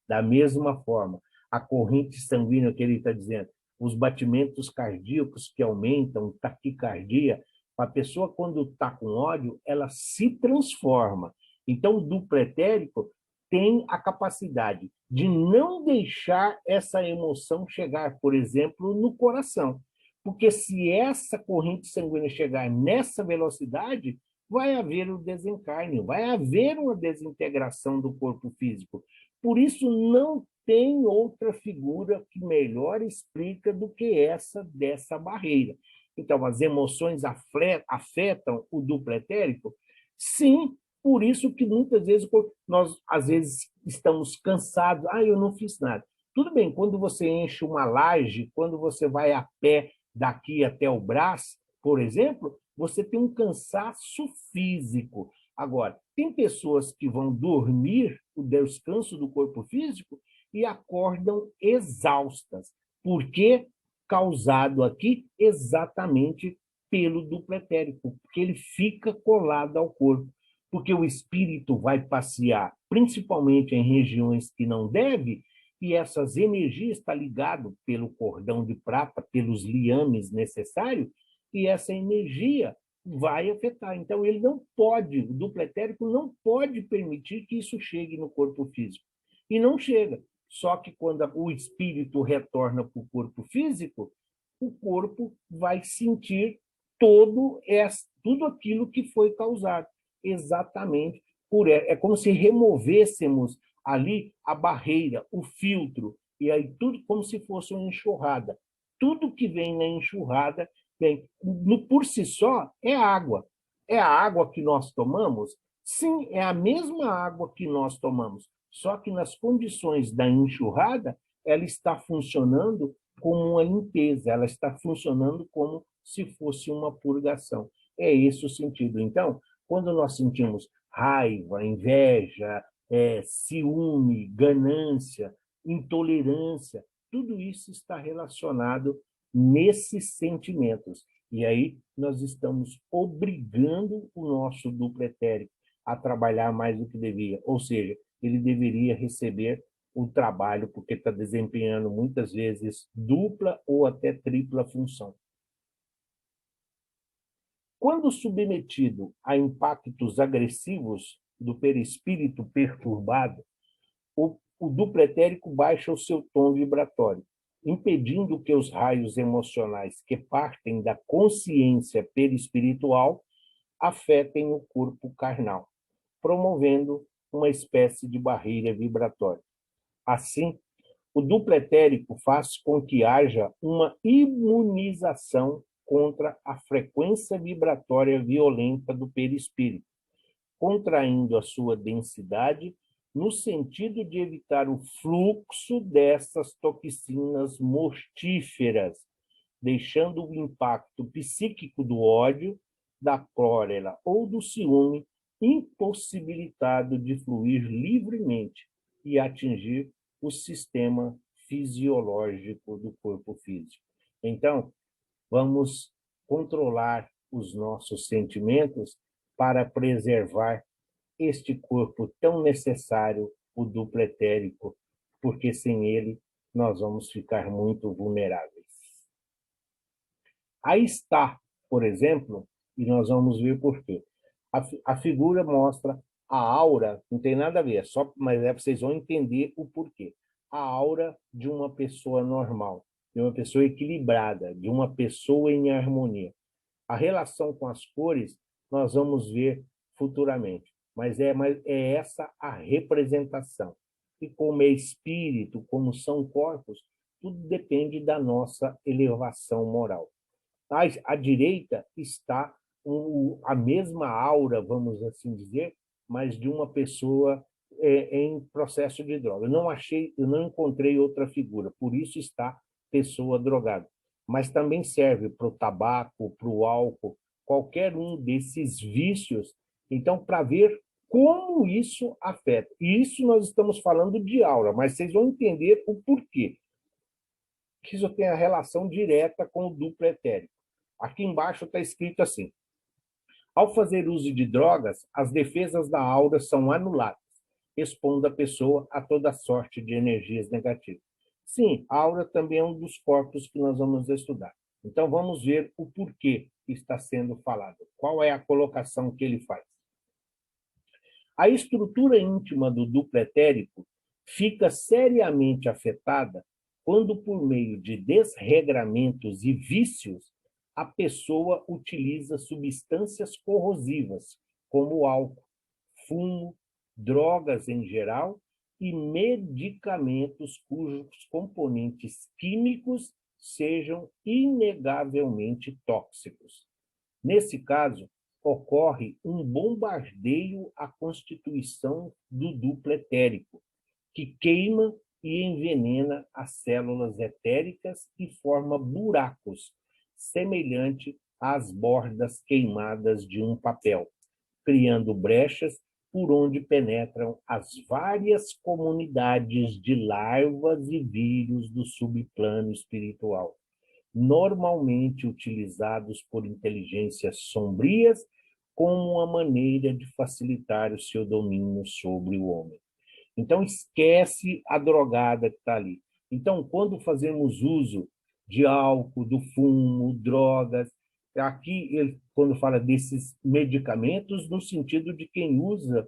Da mesma forma, a corrente sanguínea que ele está dizendo, os batimentos cardíacos que aumentam, taquicardia, a pessoa quando está com ódio, ela se transforma. Então, o duplo etérico tem a capacidade de não deixar essa emoção chegar, por exemplo, no coração. Porque se essa corrente sanguínea chegar nessa velocidade, vai haver o desencarne, vai haver uma desintegração do corpo físico. Por isso, não tem outra figura que melhor explica do que essa dessa barreira. Então, as emoções afetam o duplo etérico? Sim, por isso que muitas vezes nós, às vezes, estamos cansados. Ah, eu não fiz nada. Tudo bem, quando você enche uma laje, quando você vai a pé daqui até o Brás, por exemplo, você tem um cansaço físico. Agora, tem pessoas que vão dormir o descanso do corpo físico e acordam exaustas. Por quê? Causado aqui exatamente pelo duplo etérico, porque ele fica colado ao corpo. Porque o espírito vai passear, principalmente em regiões que não deve, e essas energias estão ligadas pelo cordão de prata, pelos liames necessários, e essa energia vai afetar. Então, ele não pode, o duplo etérico não pode permitir que isso chegue no corpo físico. E não chega. Só que quando o espírito retorna para o corpo físico, o corpo vai sentir tudo aquilo que foi causado. Exatamente por ela. É como se removêssemos ali a barreira, o filtro, e aí tudo como se fosse uma enxurrada. Tudo que vem na enxurrada, vem, por si só, é água. É a água que nós tomamos? Sim, é a mesma água que nós tomamos, só que nas condições da enxurrada, ela está funcionando como uma limpeza, ela está funcionando como se fosse uma purgação. É esse o sentido. Então, quando nós sentimos raiva, inveja, ciúme, ganância, intolerância, tudo isso está relacionado nesses sentimentos. E aí nós estamos obrigando o nosso duplo etérico a trabalhar mais do que devia. Ou seja, ele deveria receber o trabalho, porque está desempenhando muitas vezes dupla ou até tripla função. Quando submetido a impactos agressivos do perispírito perturbado, o duplo etérico baixa o seu tom vibratório, impedindo que os raios emocionais que partem da consciência perispiritual afetem o corpo carnal, promovendo uma espécie de barreira vibratória. Assim, o duplo etérico faz com que haja uma imunização contra a frequência vibratória violenta do perispírito, contraindo a sua densidade no sentido de evitar o fluxo dessas toxinas mortíferas, deixando o impacto psíquico do ódio, da cólera ou do ciúme impossibilitado de fluir livremente e atingir o sistema fisiológico do corpo físico. Então, vamos controlar os nossos sentimentos para preservar este corpo tão necessário, o duplo etérico, porque sem ele nós vamos ficar muito vulneráveis. Aí está, por exemplo, e nós vamos ver por quê. A figura mostra a aura, não tem nada a ver, mas vocês vão entender o porquê. A aura de uma pessoa normal, de uma pessoa equilibrada, de uma pessoa em harmonia. A relação com as cores nós vamos ver futuramente, mas é essa a representação. E como é espírito, como são corpos, tudo depende da nossa elevação moral. À direita está a mesma aura, vamos assim dizer, mas de uma pessoa em processo de droga. Eu não encontrei outra figura, por isso está pessoa drogada. Mas também serve para o tabaco, para o álcool, qualquer um desses vícios. Então, para ver como isso afeta. E isso nós estamos falando de aura, mas vocês vão entender o porquê. Que isso tem a relação direta com o duplo etérico. Aqui embaixo está escrito assim: ao fazer uso de drogas, as defesas da aura são anuladas, expondo a pessoa a toda sorte de energias negativas. Sim, a aura também é um dos corpos que nós vamos estudar. Então vamos ver o porquê está sendo falado. Qual é a colocação que ele faz? A estrutura íntima do duplo etérico fica seriamente afetada quando, por meio de desregramentos e vícios, a pessoa utiliza substâncias corrosivas, como álcool, fumo, drogas em geral e medicamentos cujos componentes químicos sejam inegavelmente tóxicos. Nesse caso, ocorre um bombardeio à constituição do duplo etérico, que queima e envenena as células etéricas e forma buracos, semelhante às bordas queimadas de um papel, criando brechas por onde penetram as várias comunidades de larvas e vírus do subplano espiritual, normalmente utilizados por inteligências sombrias como uma maneira de facilitar o seu domínio sobre o homem. Então, esquece a drogada que está ali. Então, quando fazemos uso de álcool, do fumo, drogas, aqui, ele, quando fala desses medicamentos, no sentido de quem usa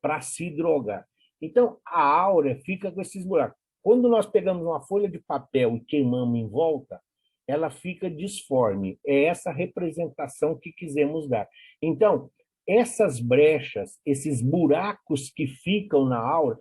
para se drogar. Então, a áurea fica com esses buracos. Quando nós pegamos uma folha de papel e queimamos em volta, ela fica disforme. É essa representação que quisemos dar. Então, essas brechas, esses buracos que ficam na aura,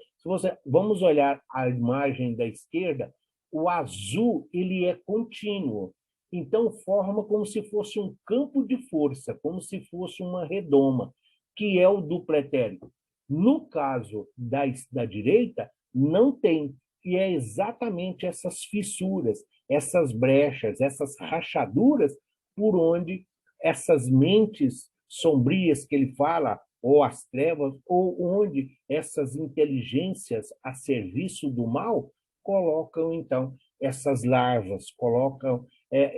vamos olhar a imagem da esquerda, o azul ele é contínuo. Então, forma como se fosse um campo de força, como se fosse uma redoma, que é o duplo etérico. No caso da direita, não tem. E é exatamente essas fissuras, essas brechas, essas rachaduras por onde essas mentes sombrias que ele fala, ou as trevas, ou onde essas inteligências a serviço do mal colocam, então, essas larvas, colocam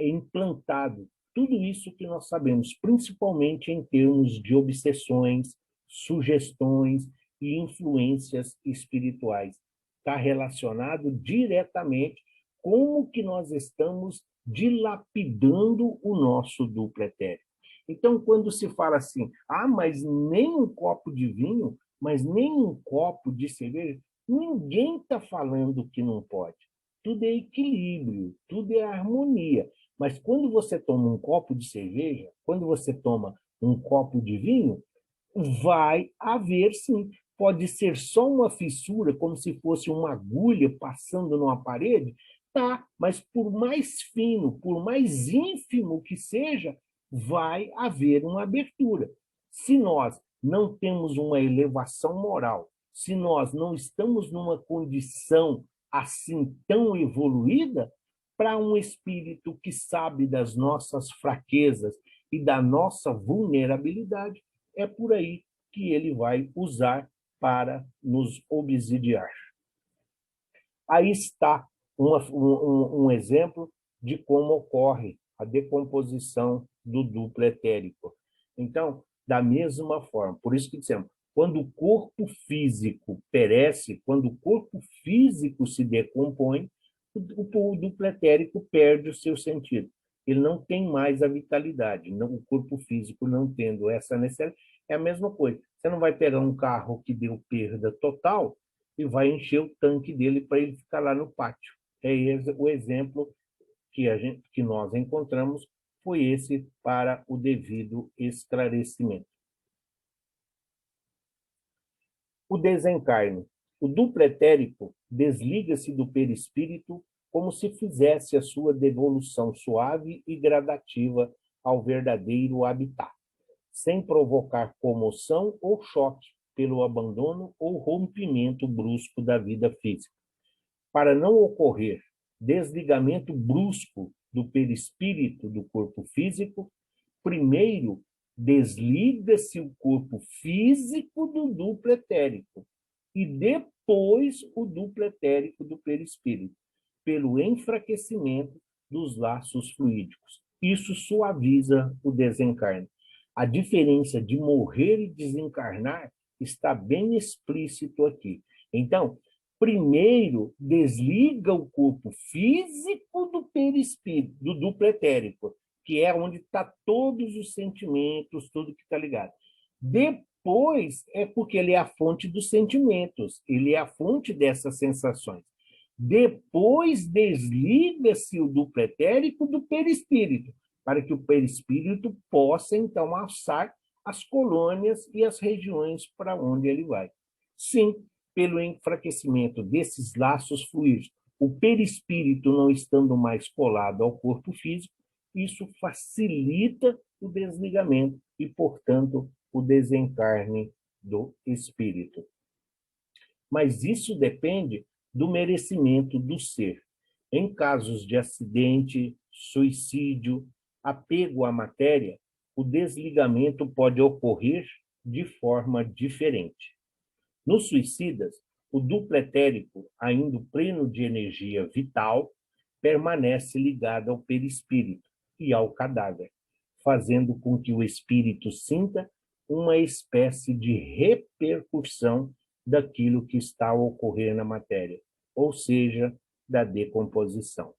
implantado. Tudo isso que nós sabemos, principalmente em termos de obsessões, sugestões e influências espirituais. Está relacionado diretamente como que nós estamos dilapidando o nosso duplo etérico. Então, quando se fala assim, mas nem um copo de vinho, mas nem um copo de cerveja, ninguém está falando que não pode. Tudo é equilíbrio, tudo é harmonia. Mas quando você toma um copo de cerveja, quando você toma um copo de vinho, vai haver, sim. Pode ser só uma fissura, como se fosse uma agulha passando numa parede, tá, mas por mais fino, por mais ínfimo que seja, vai haver uma abertura. Se nós não temos uma elevação moral, se nós não estamos numa condição assim tão evoluída, para um espírito que sabe das nossas fraquezas e da nossa vulnerabilidade, é por aí que ele vai usar para nos obsidiar. Aí está um exemplo de como ocorre a decomposição do duplo etérico. Então, da mesma forma, por isso que dissemos, quando o corpo físico perece, quando o corpo físico se decompõe, o duplo etérico perde o seu sentido. Ele não tem mais a vitalidade. Não, o corpo físico não tendo essa necessidade, é a mesma coisa. Você não vai pegar um carro que deu perda total e vai encher o tanque dele para ele ficar lá no pátio. É esse o exemplo que nós encontramos, foi esse para o devido esclarecimento. O desencarne. O duplo etérico desliga-se do perispírito como se fizesse a sua devolução suave e gradativa ao verdadeiro habitat, sem provocar comoção ou choque pelo abandono ou rompimento brusco da vida física. Para não ocorrer desligamento brusco do perispírito do corpo físico, primeiro desliga-se o corpo físico do duplo etérico e depois o duplo etérico do perispírito, pelo enfraquecimento dos laços fluídicos. Isso suaviza o desencarne. A diferença de morrer e desencarnar está bem explícito aqui. Então, primeiro desliga o corpo físico do perispírito, do duplo etérico, que é onde está todos os sentimentos, tudo que está ligado. Depois é porque ele é a fonte dos sentimentos, ele é a fonte dessas sensações. Depois desliga-se o duplo etérico do perispírito, para que o perispírito possa, então, alçar as colônias e as regiões para onde ele vai. Sim, pelo enfraquecimento desses laços fluídicos, o perispírito não estando mais colado ao corpo físico, isso facilita o desligamento e, portanto, o desencarne do espírito. Mas isso depende do merecimento do ser. Em casos de acidente, suicídio, apego à matéria, o desligamento pode ocorrer de forma diferente. Nos suicidas, o duplo etérico, ainda pleno de energia vital, permanece ligado ao perispírito e ao cadáver, fazendo com que o espírito sinta uma espécie de repercussão daquilo que está a ocorrer na matéria, ou seja, da decomposição.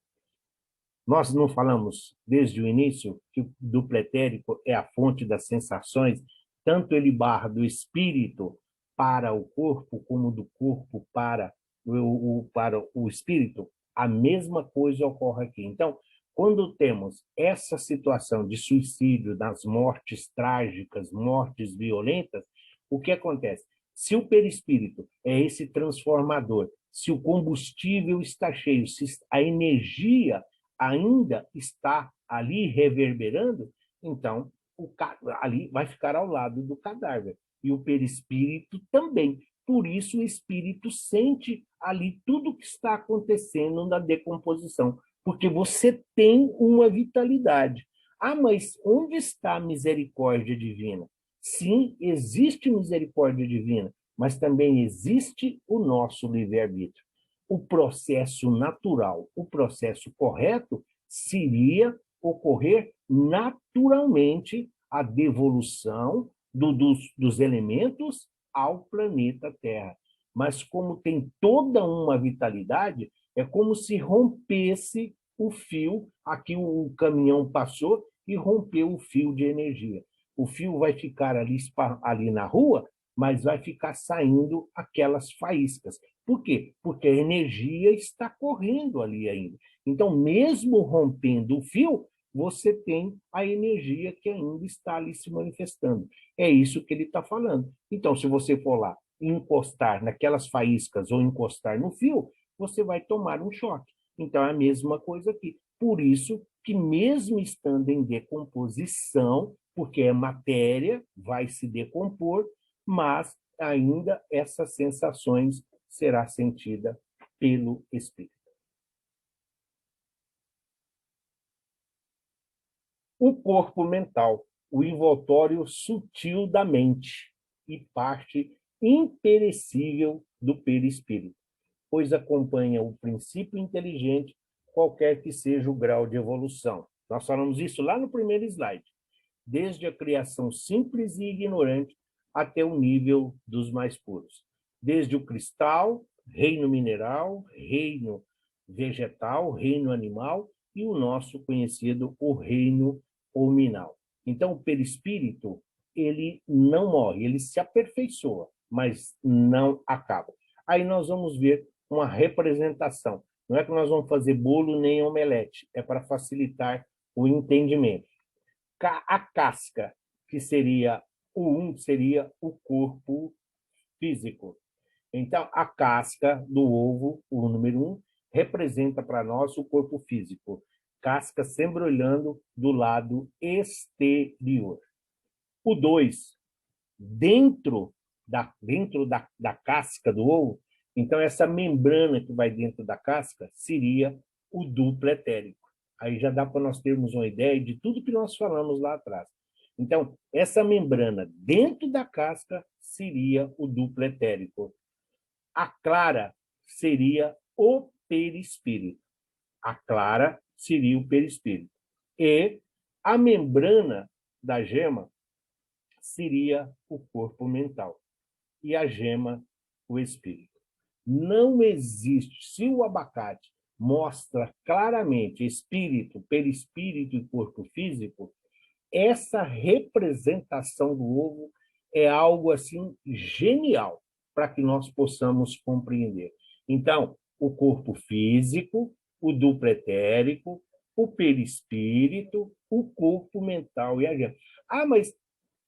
Nós não falamos desde o início que o duplo etérico é a fonte das sensações, tanto ele barra do espírito para o corpo, como do corpo para o espírito. A mesma coisa ocorre aqui. Então, quando temos essa situação de suicídio, das mortes trágicas, mortes violentas, o que acontece? Se o perispírito é esse transformador, se o combustível está cheio, se a energia ainda está ali reverberando, então ali vai ficar ao lado do cadáver. E o perispírito também. Por isso o espírito sente ali tudo o que está acontecendo na decomposição, porque você tem uma vitalidade. Mas onde está a misericórdia divina? Sim, existe misericórdia divina, mas também existe o nosso livre-arbítrio. O processo natural, o processo correto, seria ocorrer naturalmente a devolução dos elementos ao planeta Terra. Mas como tem toda uma vitalidade, é como se rompesse o fio, aqui o caminhão passou e rompeu o fio de energia. O fio vai ficar ali na rua, mas vai ficar saindo aquelas faíscas. Por quê? Porque a energia está correndo ali ainda. Então, mesmo rompendo o fio, você tem a energia que ainda está ali se manifestando. É isso que ele está falando. Então, se você for lá encostar naquelas faíscas ou encostar no fio, você vai tomar um choque. Então, é a mesma coisa aqui. Por isso que, mesmo estando em decomposição, porque é matéria, vai se decompor, mas ainda essas sensações será sentida pelo espírito. O corpo mental, o envoltório sutil da mente e parte imperecível do perispírito, pois acompanha o princípio inteligente, qualquer que seja o grau de evolução. Nós falamos isso lá no primeiro slide. Desde a criação simples e ignorante até o nível dos mais puros. Desde o cristal, reino mineral, reino vegetal, reino animal e o nosso conhecido o reino hominal. Então, o perispírito, ele não morre, ele se aperfeiçoa, mas não acaba. Aí nós vamos ver uma representação. Não é que nós vamos fazer bolo nem omelete, é para facilitar o entendimento. A casca, que seria seria o corpo físico. Então, a casca do ovo, o número 1, representa para nós o corpo físico. Casca sempre olhando do lado exterior. O 2, dentro da casca do ovo, então essa membrana que vai dentro da casca seria o duplo etérico. Aí já dá para nós termos uma ideia de tudo que nós falamos lá atrás. Então, essa membrana dentro da casca seria o duplo etérico. A clara seria o perispírito. A clara seria o perispírito. E a membrana da gema seria o corpo mental. E a gema, o espírito. Não existe, se o abacate mostra claramente espírito, perispírito e corpo físico, essa representação do ovo é algo assim genial para que nós possamos compreender. Então, o corpo físico, o duplo etérico, o perispírito, o corpo mental e a gema. Ah, mas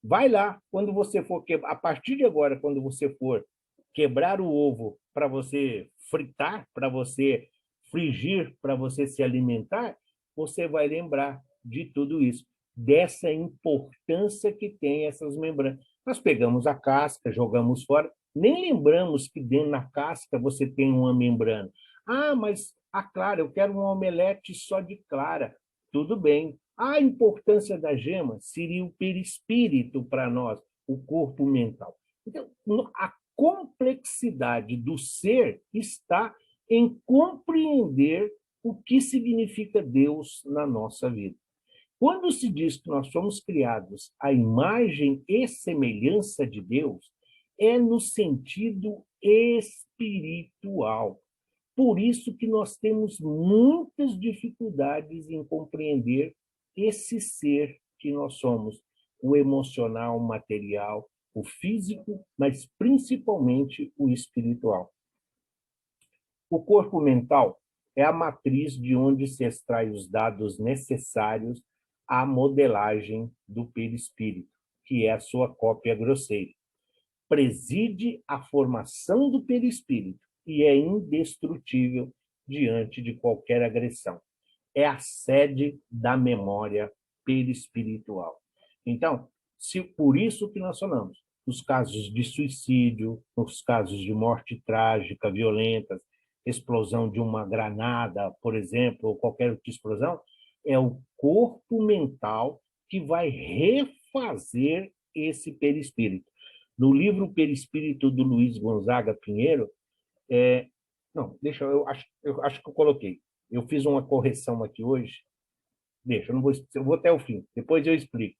vai lá, quando você for a partir de agora, quando você for quebrar o ovo para você fritar, para você frigir, para você se alimentar, você vai lembrar de tudo isso, dessa importância que tem essas membranas. Nós pegamos a casca, jogamos fora, nem lembramos que dentro da casca você tem uma membrana. Ah, mas a clara, eu quero um omelete só de clara. Tudo bem. A importância da gema seria o perispírito para nós, o corpo mental. Então, a complexidade do ser está em compreender o que significa Deus na nossa vida. Quando se diz que nós somos criados à imagem e semelhança de Deus, é no sentido espiritual. Por isso que nós temos muitas dificuldades em compreender esse ser que nós somos, o emocional, o material, o físico, mas principalmente o espiritual. O corpo mental é a matriz de onde se extrai os dados necessários à modelagem do perispírito, que é a sua cópia grosseira. Preside a formação do perispírito e é indestrutível diante de qualquer agressão. É a sede da memória perispiritual. Então, por isso que nós falamos, nos casos de suicídio, nos casos de morte trágica, violentas, explosão de uma granada, por exemplo, ou qualquer outra explosão, é o corpo mental que vai refazer esse perispírito. No livro Perispírito, do Luiz Gonzaga Pinheiro, não, deixa eu acho que eu coloquei. Eu fiz uma correção aqui hoje, Deixa, eu vou até o fim, depois eu explico.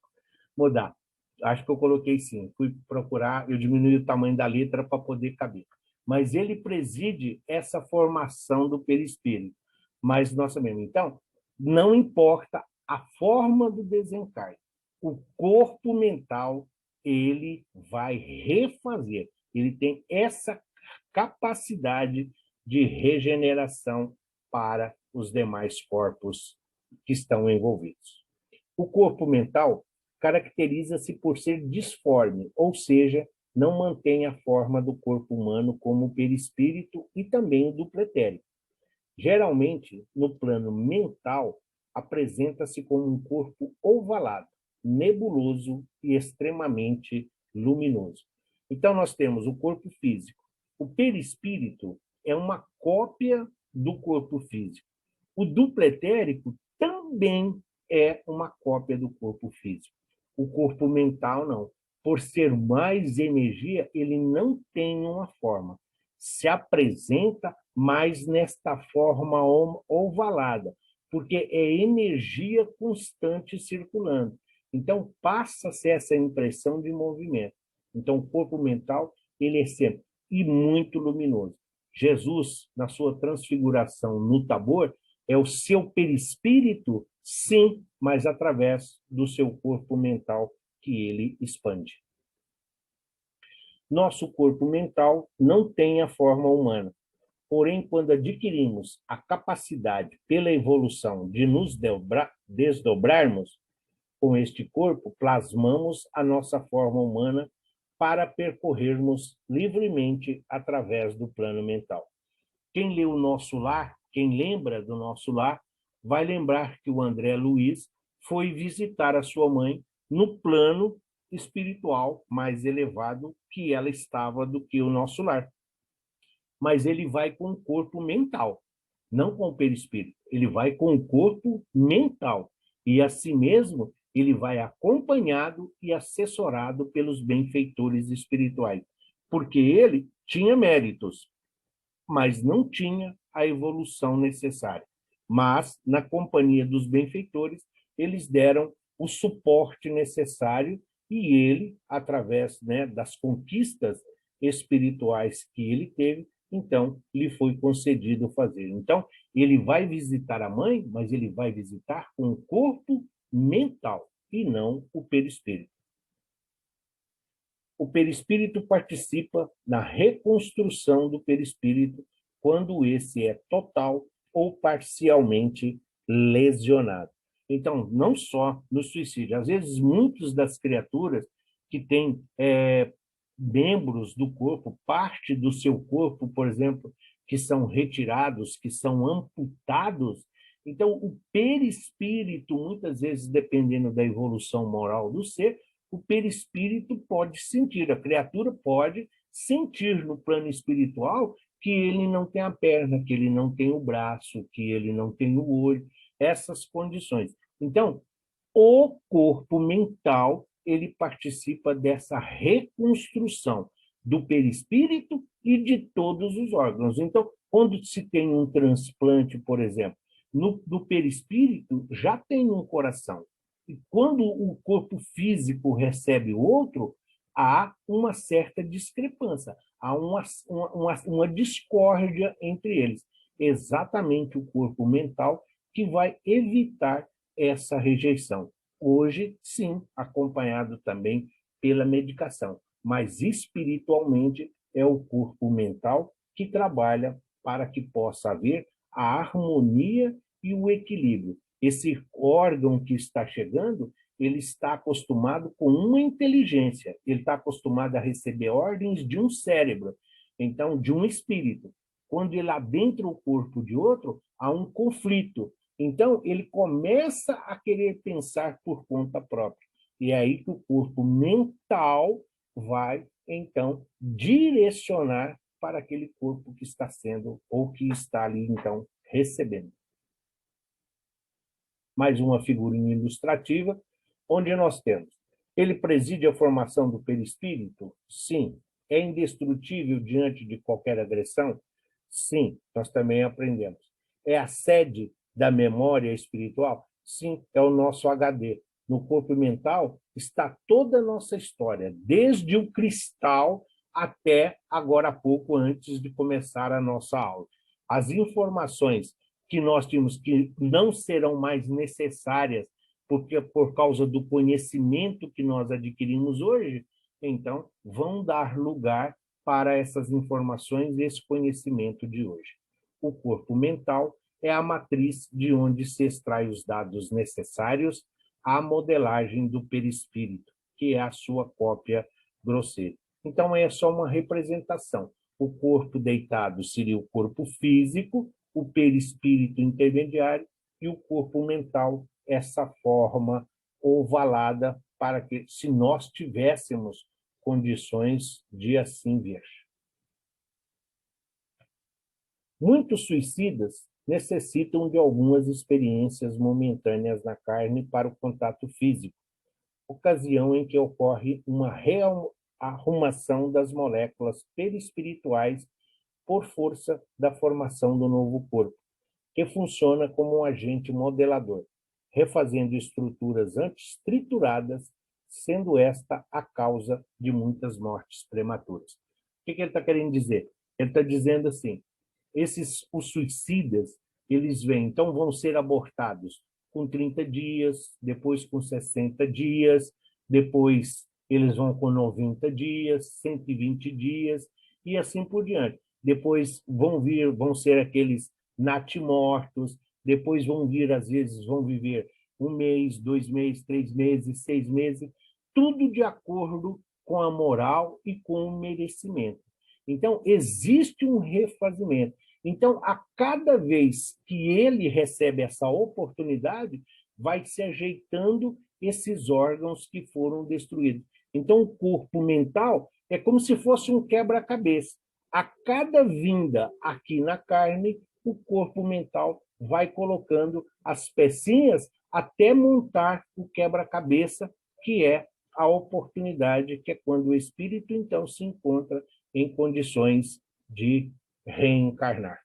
Mudar. Acho que eu coloquei sim. Fui procurar, eu diminui o tamanho da letra para poder caber. Mas ele preside essa formação do perispírito. Mas nós sabemos. Então, não importa a forma do desencarne, o corpo mental ele vai refazer. Ele tem essa capacidade de regeneração para os demais corpos que estão envolvidos. O corpo mental caracteriza-se por ser disforme, ou seja, não mantém a forma do corpo humano como o perispírito e também o do pretérito. Geralmente, no plano mental, apresenta-se como um corpo ovalado, nebuloso e extremamente luminoso. Então, nós temos o corpo físico. O perispírito é uma cópia do corpo físico. O duplo etérico também é uma cópia do corpo físico. O corpo mental, não. Por ser mais energia, ele não tem uma forma. Se apresenta mais nesta forma ovalada, porque é energia constante circulando. Então, passa-se essa impressão de movimento. Então, o corpo mental, ele é sempre e muito luminoso. Jesus, na sua transfiguração no Tabor, é o seu perispírito, sim, mas através do seu corpo mental que ele expande. Nosso corpo mental não tem a forma humana. Porém, quando adquirimos a capacidade pela evolução de nos desdobrarmos com este corpo, plasmamos a nossa forma humana para percorrermos livremente através do plano mental. Quem lê o Nosso Lar, quem lembra do Nosso Lar, vai lembrar que o André Luiz foi visitar a sua mãe no plano espiritual mais elevado que ela estava do que o Nosso Lar. Mas ele vai com o corpo mental, não com o perispírito. Ele vai com o corpo mental. E, assim mesmo, ele vai acompanhado e assessorado pelos benfeitores espirituais. Porque ele tinha méritos, mas não tinha a evolução necessária. Mas, na companhia dos benfeitores, eles deram o suporte necessário e ele, através, né, das conquistas espirituais que ele teve, então, lhe foi concedido fazer. Então, ele vai visitar a mãe, mas ele vai visitar com o corpo mental e não o perispírito. O perispírito participa na reconstrução do perispírito quando esse é total ou parcialmente lesionado. Então, não só no suicídio. Às vezes, muitas das criaturas que têm membros do corpo, parte do seu corpo, por exemplo, que são retirados, que são amputados. Então, o perispírito, muitas vezes, dependendo da evolução moral do ser, o perispírito pode sentir, a criatura pode sentir no plano espiritual que ele não tem a perna, que ele não tem o braço, que ele não tem o olho, essas condições. Então, o corpo mental, ele participa dessa reconstrução do perispírito e de todos os órgãos. Então, quando se tem um transplante, por exemplo, no perispírito já tem um coração. E quando o corpo físico recebe outro, há uma certa discrepância, há uma discórdia entre eles. Exatamente o corpo mental que vai evitar essa rejeição. Hoje, sim, acompanhado também pela medicação, mas espiritualmente é o corpo mental que trabalha para que possa haver a harmonia e o equilíbrio. Esse órgão que está chegando, ele está acostumado com uma inteligência, ele está acostumado a receber ordens de um cérebro, então, de um espírito. Quando ele adentra o corpo de outro, há um conflito. Então, ele começa a querer pensar por conta própria. E é aí que o corpo mental vai, então, direcionar para aquele corpo que está sendo, ou que está ali, então, recebendo. Mais uma figurinha ilustrativa, onde nós temos. Ele preside a formação do perispírito? Sim. É indestrutível diante de qualquer agressão? Sim, nós também aprendemos. É a sede da memória espiritual? Sim, é o nosso HD. No corpo mental está toda a nossa história, desde o cristal até agora há pouco, antes de começar a nossa aula. As informações que nós tínhamos que não serão mais necessárias porque por causa do conhecimento que nós adquirimos hoje, então vão dar lugar para essas informações e esse conhecimento de hoje. O corpo mental é a matriz de onde se extrai os dados necessários à modelagem do perispírito, que é a sua cópia grosseira. Então, é só uma representação. O corpo deitado seria o corpo físico, o perispírito intermediário e o corpo mental, essa forma ovalada, para que, se nós tivéssemos condições de assim ver. Muitos suicidas necessitam de algumas experiências momentâneas na carne para o contato físico, ocasião em que ocorre uma rearrumação das moléculas perispirituais por força da formação do novo corpo, que funciona como um agente modelador, refazendo estruturas antes trituradas, sendo esta a causa de muitas mortes prematuras. O que ele está querendo dizer? Ele está dizendo assim, os suicidas, eles vêm, então vão ser abortados com 30 dias, depois com 60 dias, depois eles vão com 90 dias, 120 dias, e assim por diante. Depois vão ser aqueles natimortos, depois vão vir, às vezes, vão viver 1 mês, 2 meses, 3 meses, 6 meses, tudo de acordo com a moral e com o merecimento. Então, existe um refazimento. Então, a cada vez que ele recebe essa oportunidade, vai se ajeitando esses órgãos que foram destruídos. Então, o corpo mental é como se fosse um quebra-cabeça. A cada vinda aqui na carne, o corpo mental vai colocando as pecinhas até montar o quebra-cabeça, que é a oportunidade, que é quando o espírito, então, se encontra em condições de reencarnar.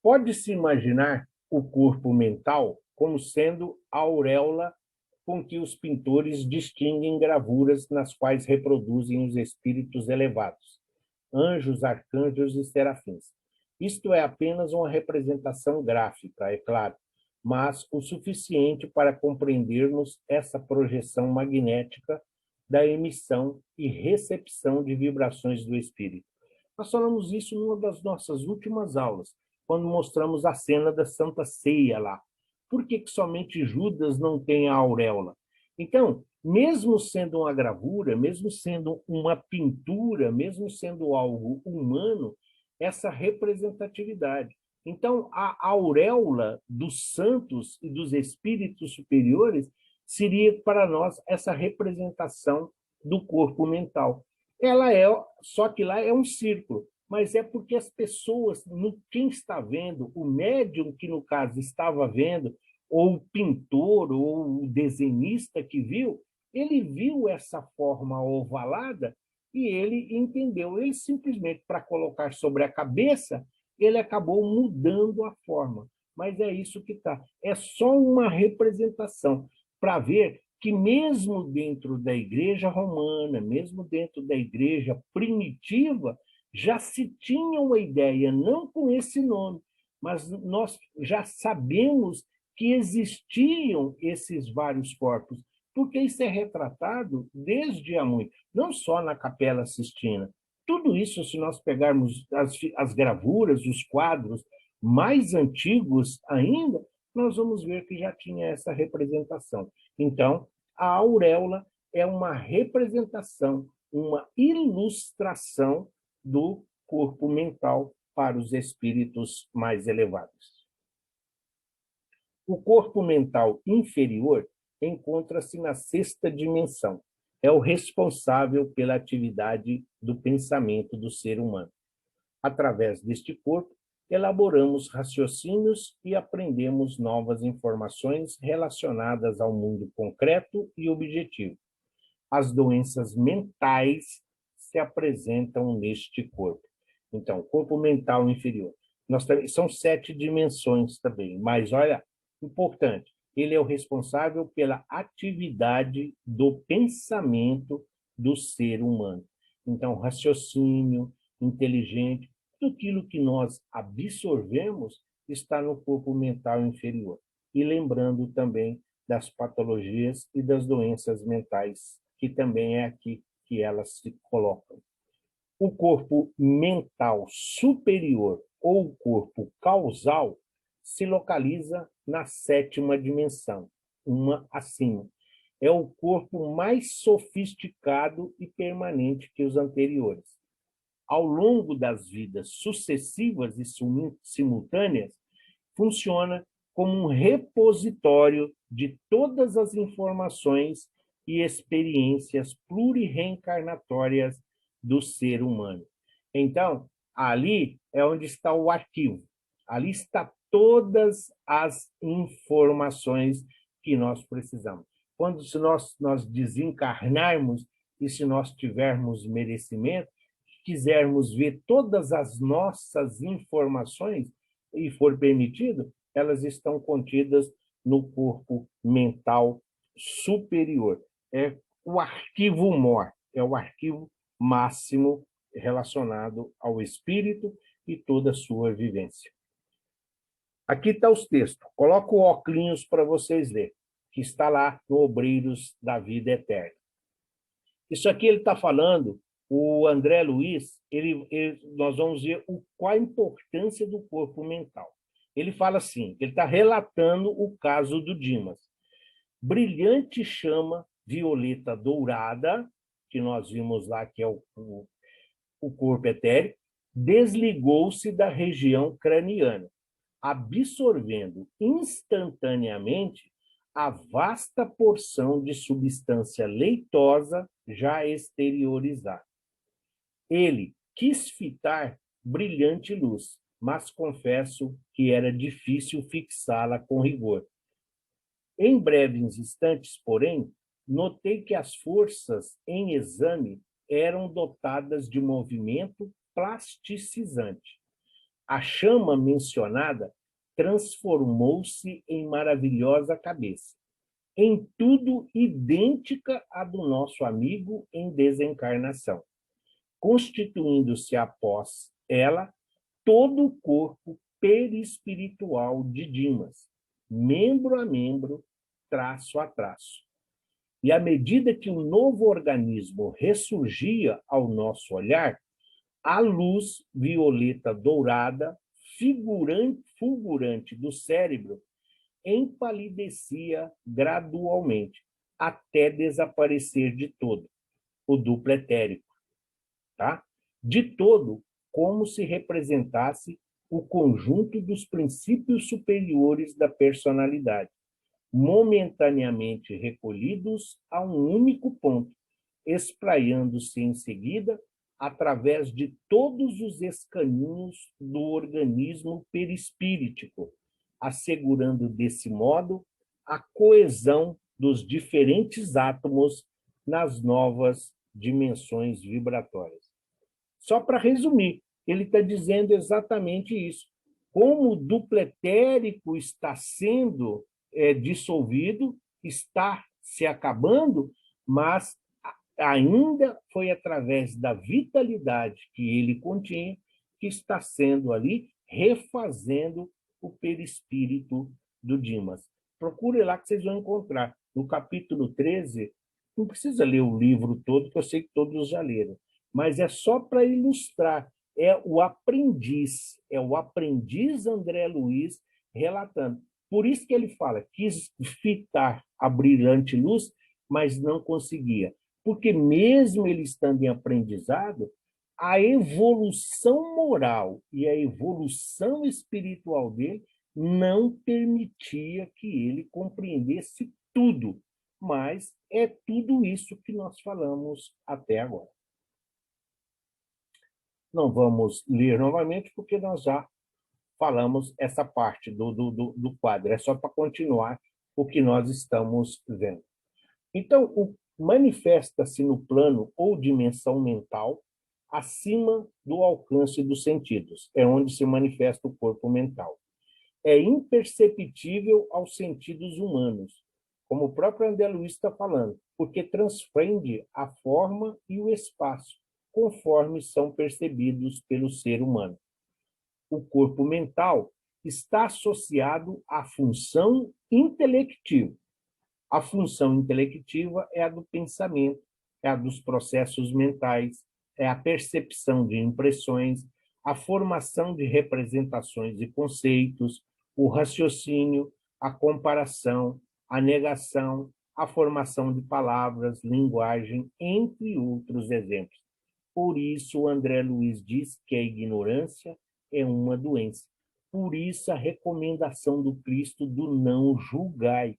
Pode-se imaginar o corpo mental como sendo a auréola com que os pintores distinguem gravuras nas quais reproduzem os espíritos elevados, anjos, arcanjos e serafins. Isto é apenas uma representação gráfica, é claro, mas o suficiente para compreendermos essa projeção magnética da emissão e recepção de vibrações do espírito. Nós falamos isso numa das nossas últimas aulas, quando mostramos a cena da Santa Ceia lá. Por que somente Judas não tem a auréola? Então, mesmo sendo uma gravura, mesmo sendo uma pintura, mesmo sendo algo humano, essa representatividade. Então, a auréola dos santos e dos espíritos superiores seria para nós essa representação do corpo mental. Ela é, só que lá é um círculo, mas é porque as pessoas, quem está vendo, o médium que no caso estava vendo, ou o pintor, ou o desenhista que viu, ele viu essa forma ovalada e ele entendeu. Ele simplesmente, para colocar sobre a cabeça, ele acabou mudando a forma. Mas é isso que está. É só uma representação para ver que mesmo dentro da igreja romana, mesmo dentro da igreja primitiva, já se tinha uma ideia, não com esse nome, mas nós já sabemos que existiam esses vários corpos, porque isso é retratado desde há muito, não só na Capela Sistina. Tudo isso, se nós pegarmos as gravuras, os quadros mais antigos ainda, nós vamos ver que já tinha essa representação. Então, a auréola é uma representação, uma ilustração do corpo mental para os espíritos mais elevados. O corpo mental inferior encontra-se na sexta dimensão. É o responsável pela atividade do pensamento do ser humano. Através deste corpo, elaboramos raciocínios e aprendemos novas informações relacionadas ao mundo concreto e objetivo. As doenças mentais se apresentam neste corpo. Então, corpo mental inferior. São 7 dimensões também, mas olha, importante, ele é o responsável pela atividade do pensamento do ser humano. Então, raciocínio, inteligente, tudo aquilo que nós absorvemos está no corpo mental inferior. E lembrando também das patologias e das doenças mentais, que também é aqui que elas se colocam. O corpo mental superior ou o corpo causal se localiza na 7ª dimensão, uma acima. É o corpo mais sofisticado e permanente que os anteriores. Ao longo das vidas sucessivas e simultâneas, funciona como um repositório de todas as informações e experiências plurirreencarnatórias do ser humano. Então, ali é onde está o arquivo. Ali está todas as informações que nós precisamos. Quando se nós desencarnarmos e se nós tivermos merecimento, quisermos ver todas as nossas informações e for permitido, elas estão contidas no corpo mental superior. É o arquivo mor, é o arquivo máximo relacionado ao espírito e toda a sua vivência. Aqui está os textos. Coloco o óculos para vocês lerem, que está lá no Obreiros da Vida Eterna. Isso aqui ele está falando, o André Luiz, nós vamos ver qual a importância do corpo mental. Ele fala assim, ele está relatando o caso do Dimas. Brilhante chama violeta dourada, que nós vimos lá, que é o corpo etérico, desligou-se da região craniana, absorvendo instantaneamente a vasta porção de substância leitosa já exteriorizada. Ele quis fitar brilhante luz, mas confesso que era difícil fixá-la com rigor. Em breves instantes, porém, notei que as forças em exame eram dotadas de movimento plasticizante. A chama mencionada transformou-se em maravilhosa cabeça, em tudo idêntica à do nosso amigo em desencarnação, constituindo-se após ela todo o corpo perispiritual de Dimas, membro a membro, traço a traço. E à medida que o novo organismo ressurgia ao nosso olhar, a luz violeta dourada, fulgurante do cérebro, empalidecia gradualmente, até desaparecer de todo, o duplo etérico. Tá? De todo, como se representasse o conjunto dos princípios superiores da personalidade, momentaneamente recolhidos a um único ponto, espraiando-se em seguida através de todos os escaninhos do organismo perispíritico, assegurando desse modo a coesão dos diferentes átomos nas novas dimensões vibratórias. Só para resumir, ele está dizendo exatamente isso. Como o duplo etérico está sendo dissolvido, está se acabando, mas ainda foi através da vitalidade que ele continha que está sendo ali refazendo o perispírito do Dimas. Procure lá que vocês vão encontrar. No capítulo 13, não precisa ler o livro todo, que eu sei que todos já leram, mas é só para ilustrar. É o aprendiz André Luiz relatando. Por isso que ele fala, quis fitar a brilhante luz, mas não conseguia. Porque mesmo ele estando em aprendizado, a evolução moral e a evolução espiritual dele não permitia que ele compreendesse tudo. Mas é tudo isso que nós falamos até agora. Não vamos ler novamente, porque nós já falamos essa parte do quadro. É só para continuar o que nós estamos vendo. Então, manifesta-se no plano ou dimensão mental acima do alcance dos sentidos, é onde se manifesta o corpo mental. É imperceptível aos sentidos humanos, como o próprio André Luiz está falando, porque transcende a forma e o espaço, conforme são percebidos pelo ser humano. O corpo mental está associado à função intelectiva. A função intelectiva é a do pensamento, é a dos processos mentais, é a percepção de impressões, a formação de representações e conceitos, o raciocínio, a comparação, a negação, a formação de palavras, linguagem, entre outros exemplos. Por isso, André Luiz diz que a ignorância é uma doença. Por isso, a recomendação do Cristo do não julgai,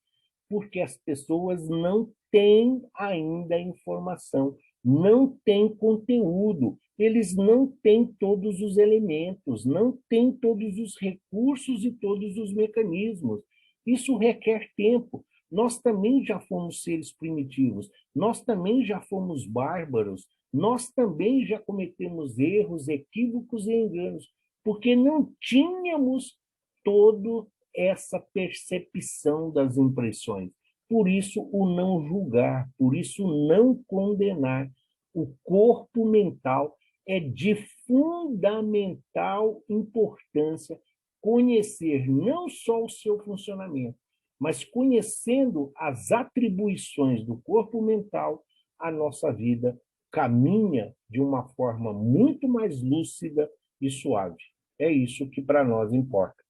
porque as pessoas não têm ainda informação, não têm conteúdo, eles não têm todos os elementos, não têm todos os recursos e todos os mecanismos. Isso requer tempo. Nós também já fomos seres primitivos, nós também já fomos bárbaros, nós também já cometemos erros, equívocos e enganos, porque não tínhamos toda essa percepção das impressões. Por isso, o não julgar, por isso, não condenar. O corpo mental é de fundamental importância conhecer não só o seu funcionamento, mas conhecendo as atribuições do corpo mental, a nossa vida caminha de uma forma muito mais lúcida e suave. É isso que para nós importa.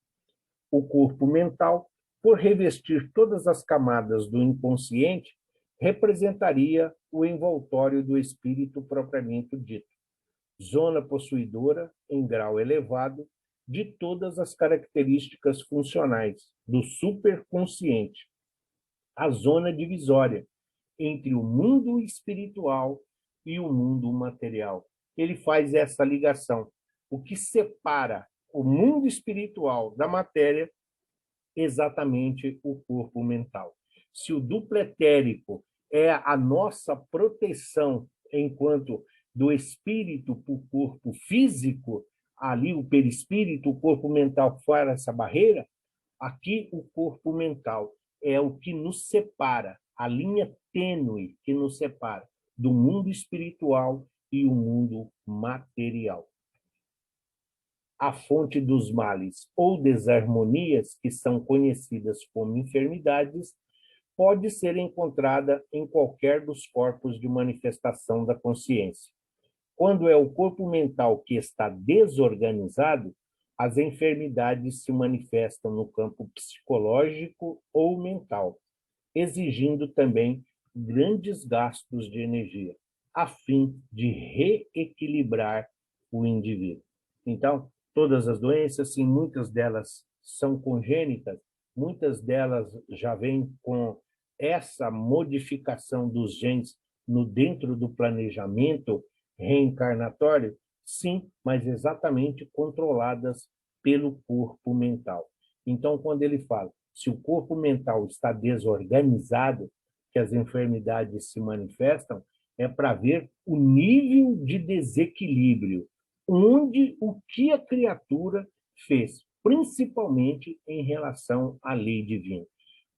O corpo mental, por revestir todas as camadas do inconsciente, representaria o envoltório do espírito propriamente dito, zona possuidora, em grau elevado, de todas as características funcionais do superconsciente, a zona divisória entre o mundo espiritual e o mundo material. Ele faz essa ligação. O que separa o mundo espiritual da matéria é exatamente o corpo mental. Se o duplo etérico é a nossa proteção enquanto do espírito para o corpo físico, ali o perispírito, o corpo mental fora essa barreira, aqui o corpo mental é o que nos separa, a linha tênue que nos separa do mundo espiritual e o mundo material. A fonte dos males ou desarmonias, que são conhecidas como enfermidades, pode ser encontrada em qualquer dos corpos de manifestação da consciência. Quando é o corpo mental que está desorganizado, as enfermidades se manifestam no campo psicológico ou mental, exigindo também grandes gastos de energia, a fim de reequilibrar o indivíduo. Então, todas as doenças, sim, muitas delas são congênitas, muitas delas já vêm com essa modificação dos genes dentro do planejamento reencarnatório, sim, mas exatamente controladas pelo corpo mental. Então, quando ele fala, se o corpo mental está desorganizado, que as enfermidades se manifestam, é para ver o nível de desequilíbrio, onde o que a criatura fez, principalmente em relação à lei divina.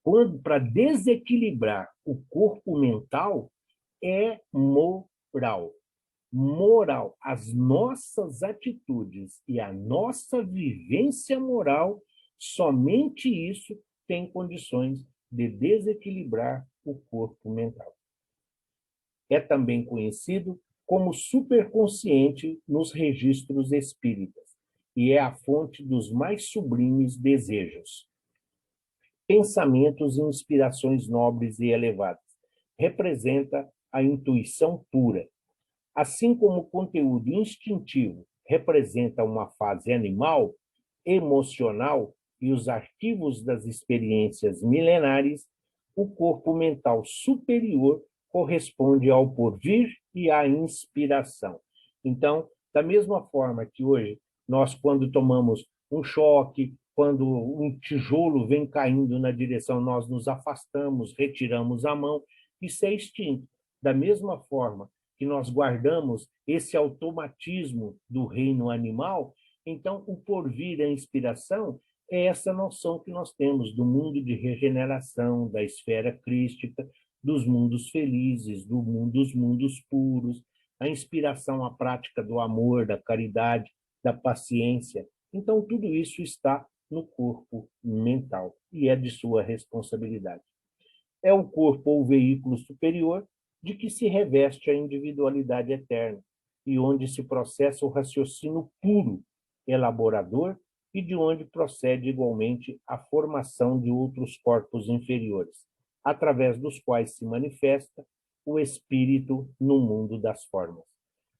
Quando para desequilibrar o corpo mental é moral. Moral, as nossas atitudes e a nossa vivência moral, somente isso tem condições de desequilibrar o corpo mental. É também conhecido como superconsciente nos registros espíritas e é a fonte dos mais sublimes desejos, pensamentos e inspirações nobres e elevadas. Representa a intuição pura. Assim como o conteúdo instintivo representa uma fase animal, emocional e os arquivos das experiências milenares, o corpo mental superior corresponde ao porvir e à inspiração. Então, da mesma forma que hoje, nós, quando tomamos um choque, quando um tijolo vem caindo na direção, nós nos afastamos, retiramos a mão, isso é instinto. Da mesma forma que nós guardamos esse automatismo do reino animal, então o porvir, a inspiração, é essa noção que nós temos do mundo de regeneração, da esfera crística, dos mundos felizes, dos mundos puros, a inspiração, a prática do amor, da caridade, da paciência. Então, tudo isso está no corpo mental e é de sua responsabilidade. É o corpo ou veículo superior de que se reveste a individualidade eterna e onde se processa o raciocínio puro, elaborador, e de onde procede igualmente a formação de outros corpos inferiores, através dos quais se manifesta o espírito no mundo das formas.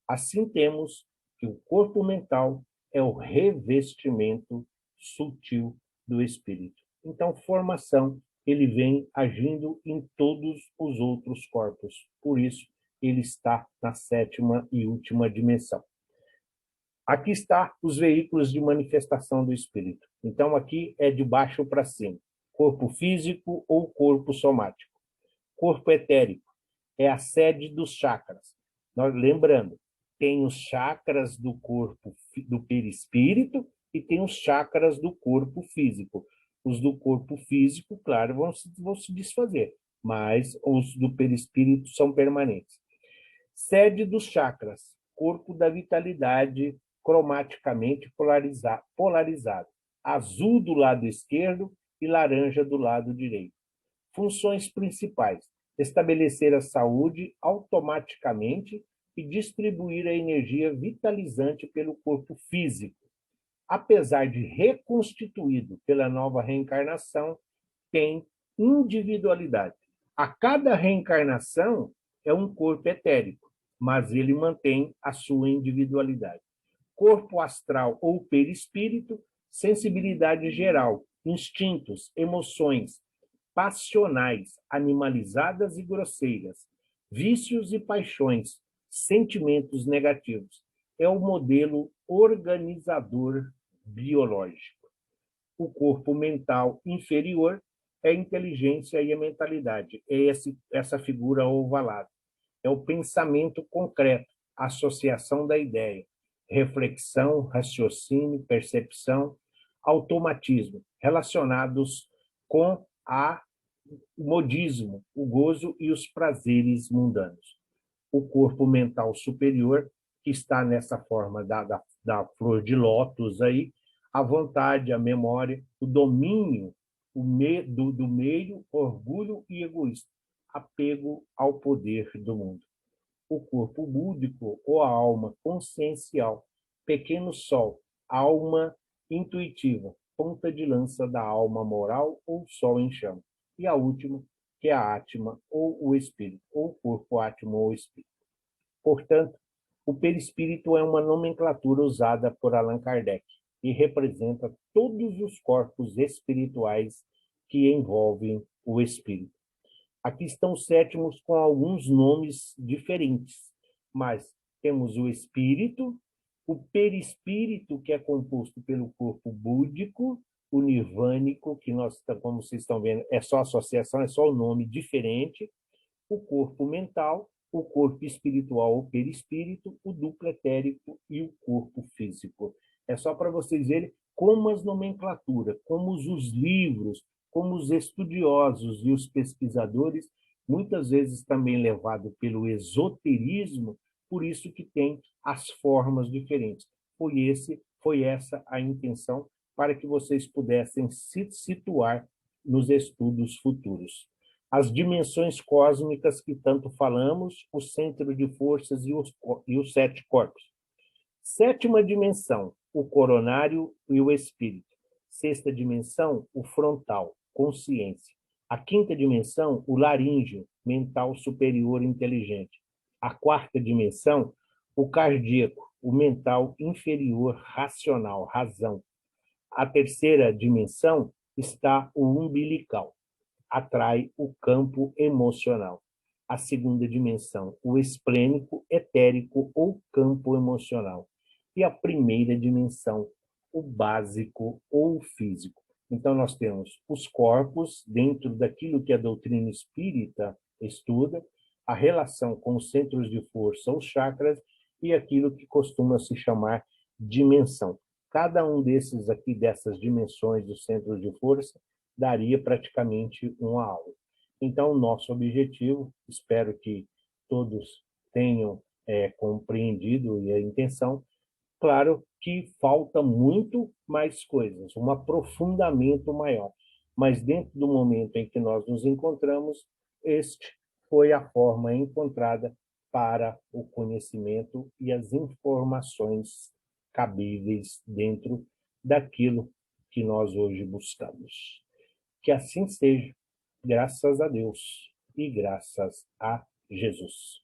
Assim temos que o corpo mental é o revestimento sutil do espírito. Então, formação, ele vem agindo em todos os outros corpos. Por isso, ele está na sétima e última dimensão. Aqui está os veículos de manifestação do espírito. Então, aqui é de baixo para cima. Corpo físico ou corpo somático. Corpo etérico é a sede dos chakras. Nós, lembrando, tem os chakras do corpo do perispírito e tem os chakras do corpo físico. Os do corpo físico, claro, vão se desfazer, mas os do perispírito são permanentes. Sede dos chakras, corpo da vitalidade cromaticamente polarizado. Azul do lado esquerdo e laranja do lado direito. Funções principais: estabelecer a saúde automaticamente e distribuir a energia vitalizante pelo corpo físico. Apesar de reconstituído pela nova reencarnação, tem individualidade. A cada reencarnação é um corpo etérico, mas ele mantém a sua individualidade. Corpo astral ou perispírito, sensibilidade geral, instintos, emoções, passionais, animalizadas e grosseiras, vícios e paixões, sentimentos negativos. É o modelo organizador biológico. O corpo mental inferior é a inteligência e a mentalidade. É essa figura ovalada. É o pensamento concreto, associação da ideia, reflexão, raciocínio, percepção, automatismo, relacionados com o modismo, o gozo e os prazeres mundanos. O corpo mental superior, que está nessa forma da flor de lótus aí, a vontade, a memória, o domínio do meio, orgulho e egoísmo, apego ao poder do mundo. O corpo búdico ou a alma consciencial, pequeno sol, alma intuitiva, ponta de lança da alma moral ou sol em chama. E a última, que é a átma ou o espírito, ou o corpo átma ou espírito. Portanto, o perispírito é uma nomenclatura usada por Allan Kardec e representa todos os corpos espirituais que envolvem o espírito. Aqui estão os sétimos com alguns nomes diferentes, mas temos o espírito, o perispírito, que é composto pelo corpo búdico, o nirvânico, que nós, como vocês estão vendo, é só associação, é só o nome diferente, o corpo mental, o corpo espiritual ou perispírito, o duplo etérico e o corpo físico. É só para vocês verem como as nomenclaturas, como os livros, como os estudiosos e os pesquisadores, muitas vezes também levado pelo esoterismo, por isso que tem as formas diferentes. Foi essa a intenção para que vocês pudessem se situar nos estudos futuros. As dimensões cósmicas que tanto falamos, o centro de forças e os 7 corpos. Sétima dimensão, o coronário e o espírito. Sexta dimensão, o frontal, consciência. A quinta dimensão, o laríngeo, mental superior inteligente. A quarta dimensão, o cardíaco, o mental inferior racional, razão. A terceira dimensão está o umbilical, atrai o campo emocional. A segunda dimensão, o esplênico, etérico ou campo emocional. E a primeira dimensão, o básico ou físico. Então, nós temos os corpos, dentro daquilo que a doutrina espírita estuda, a relação com os centros de força, os chakras, e aquilo que costuma se chamar dimensão. Cada um desses aqui, dessas dimensões dos centros de força, daria praticamente uma aula. Então, nosso objetivo, espero que todos tenham compreendido e a intenção. Claro que falta muito mais coisas, um aprofundamento maior. Mas dentro do momento em que nós nos encontramos, este foi a forma encontrada para o conhecimento e as informações cabíveis dentro daquilo que nós hoje buscamos. Que assim seja, graças a Deus e graças a Jesus.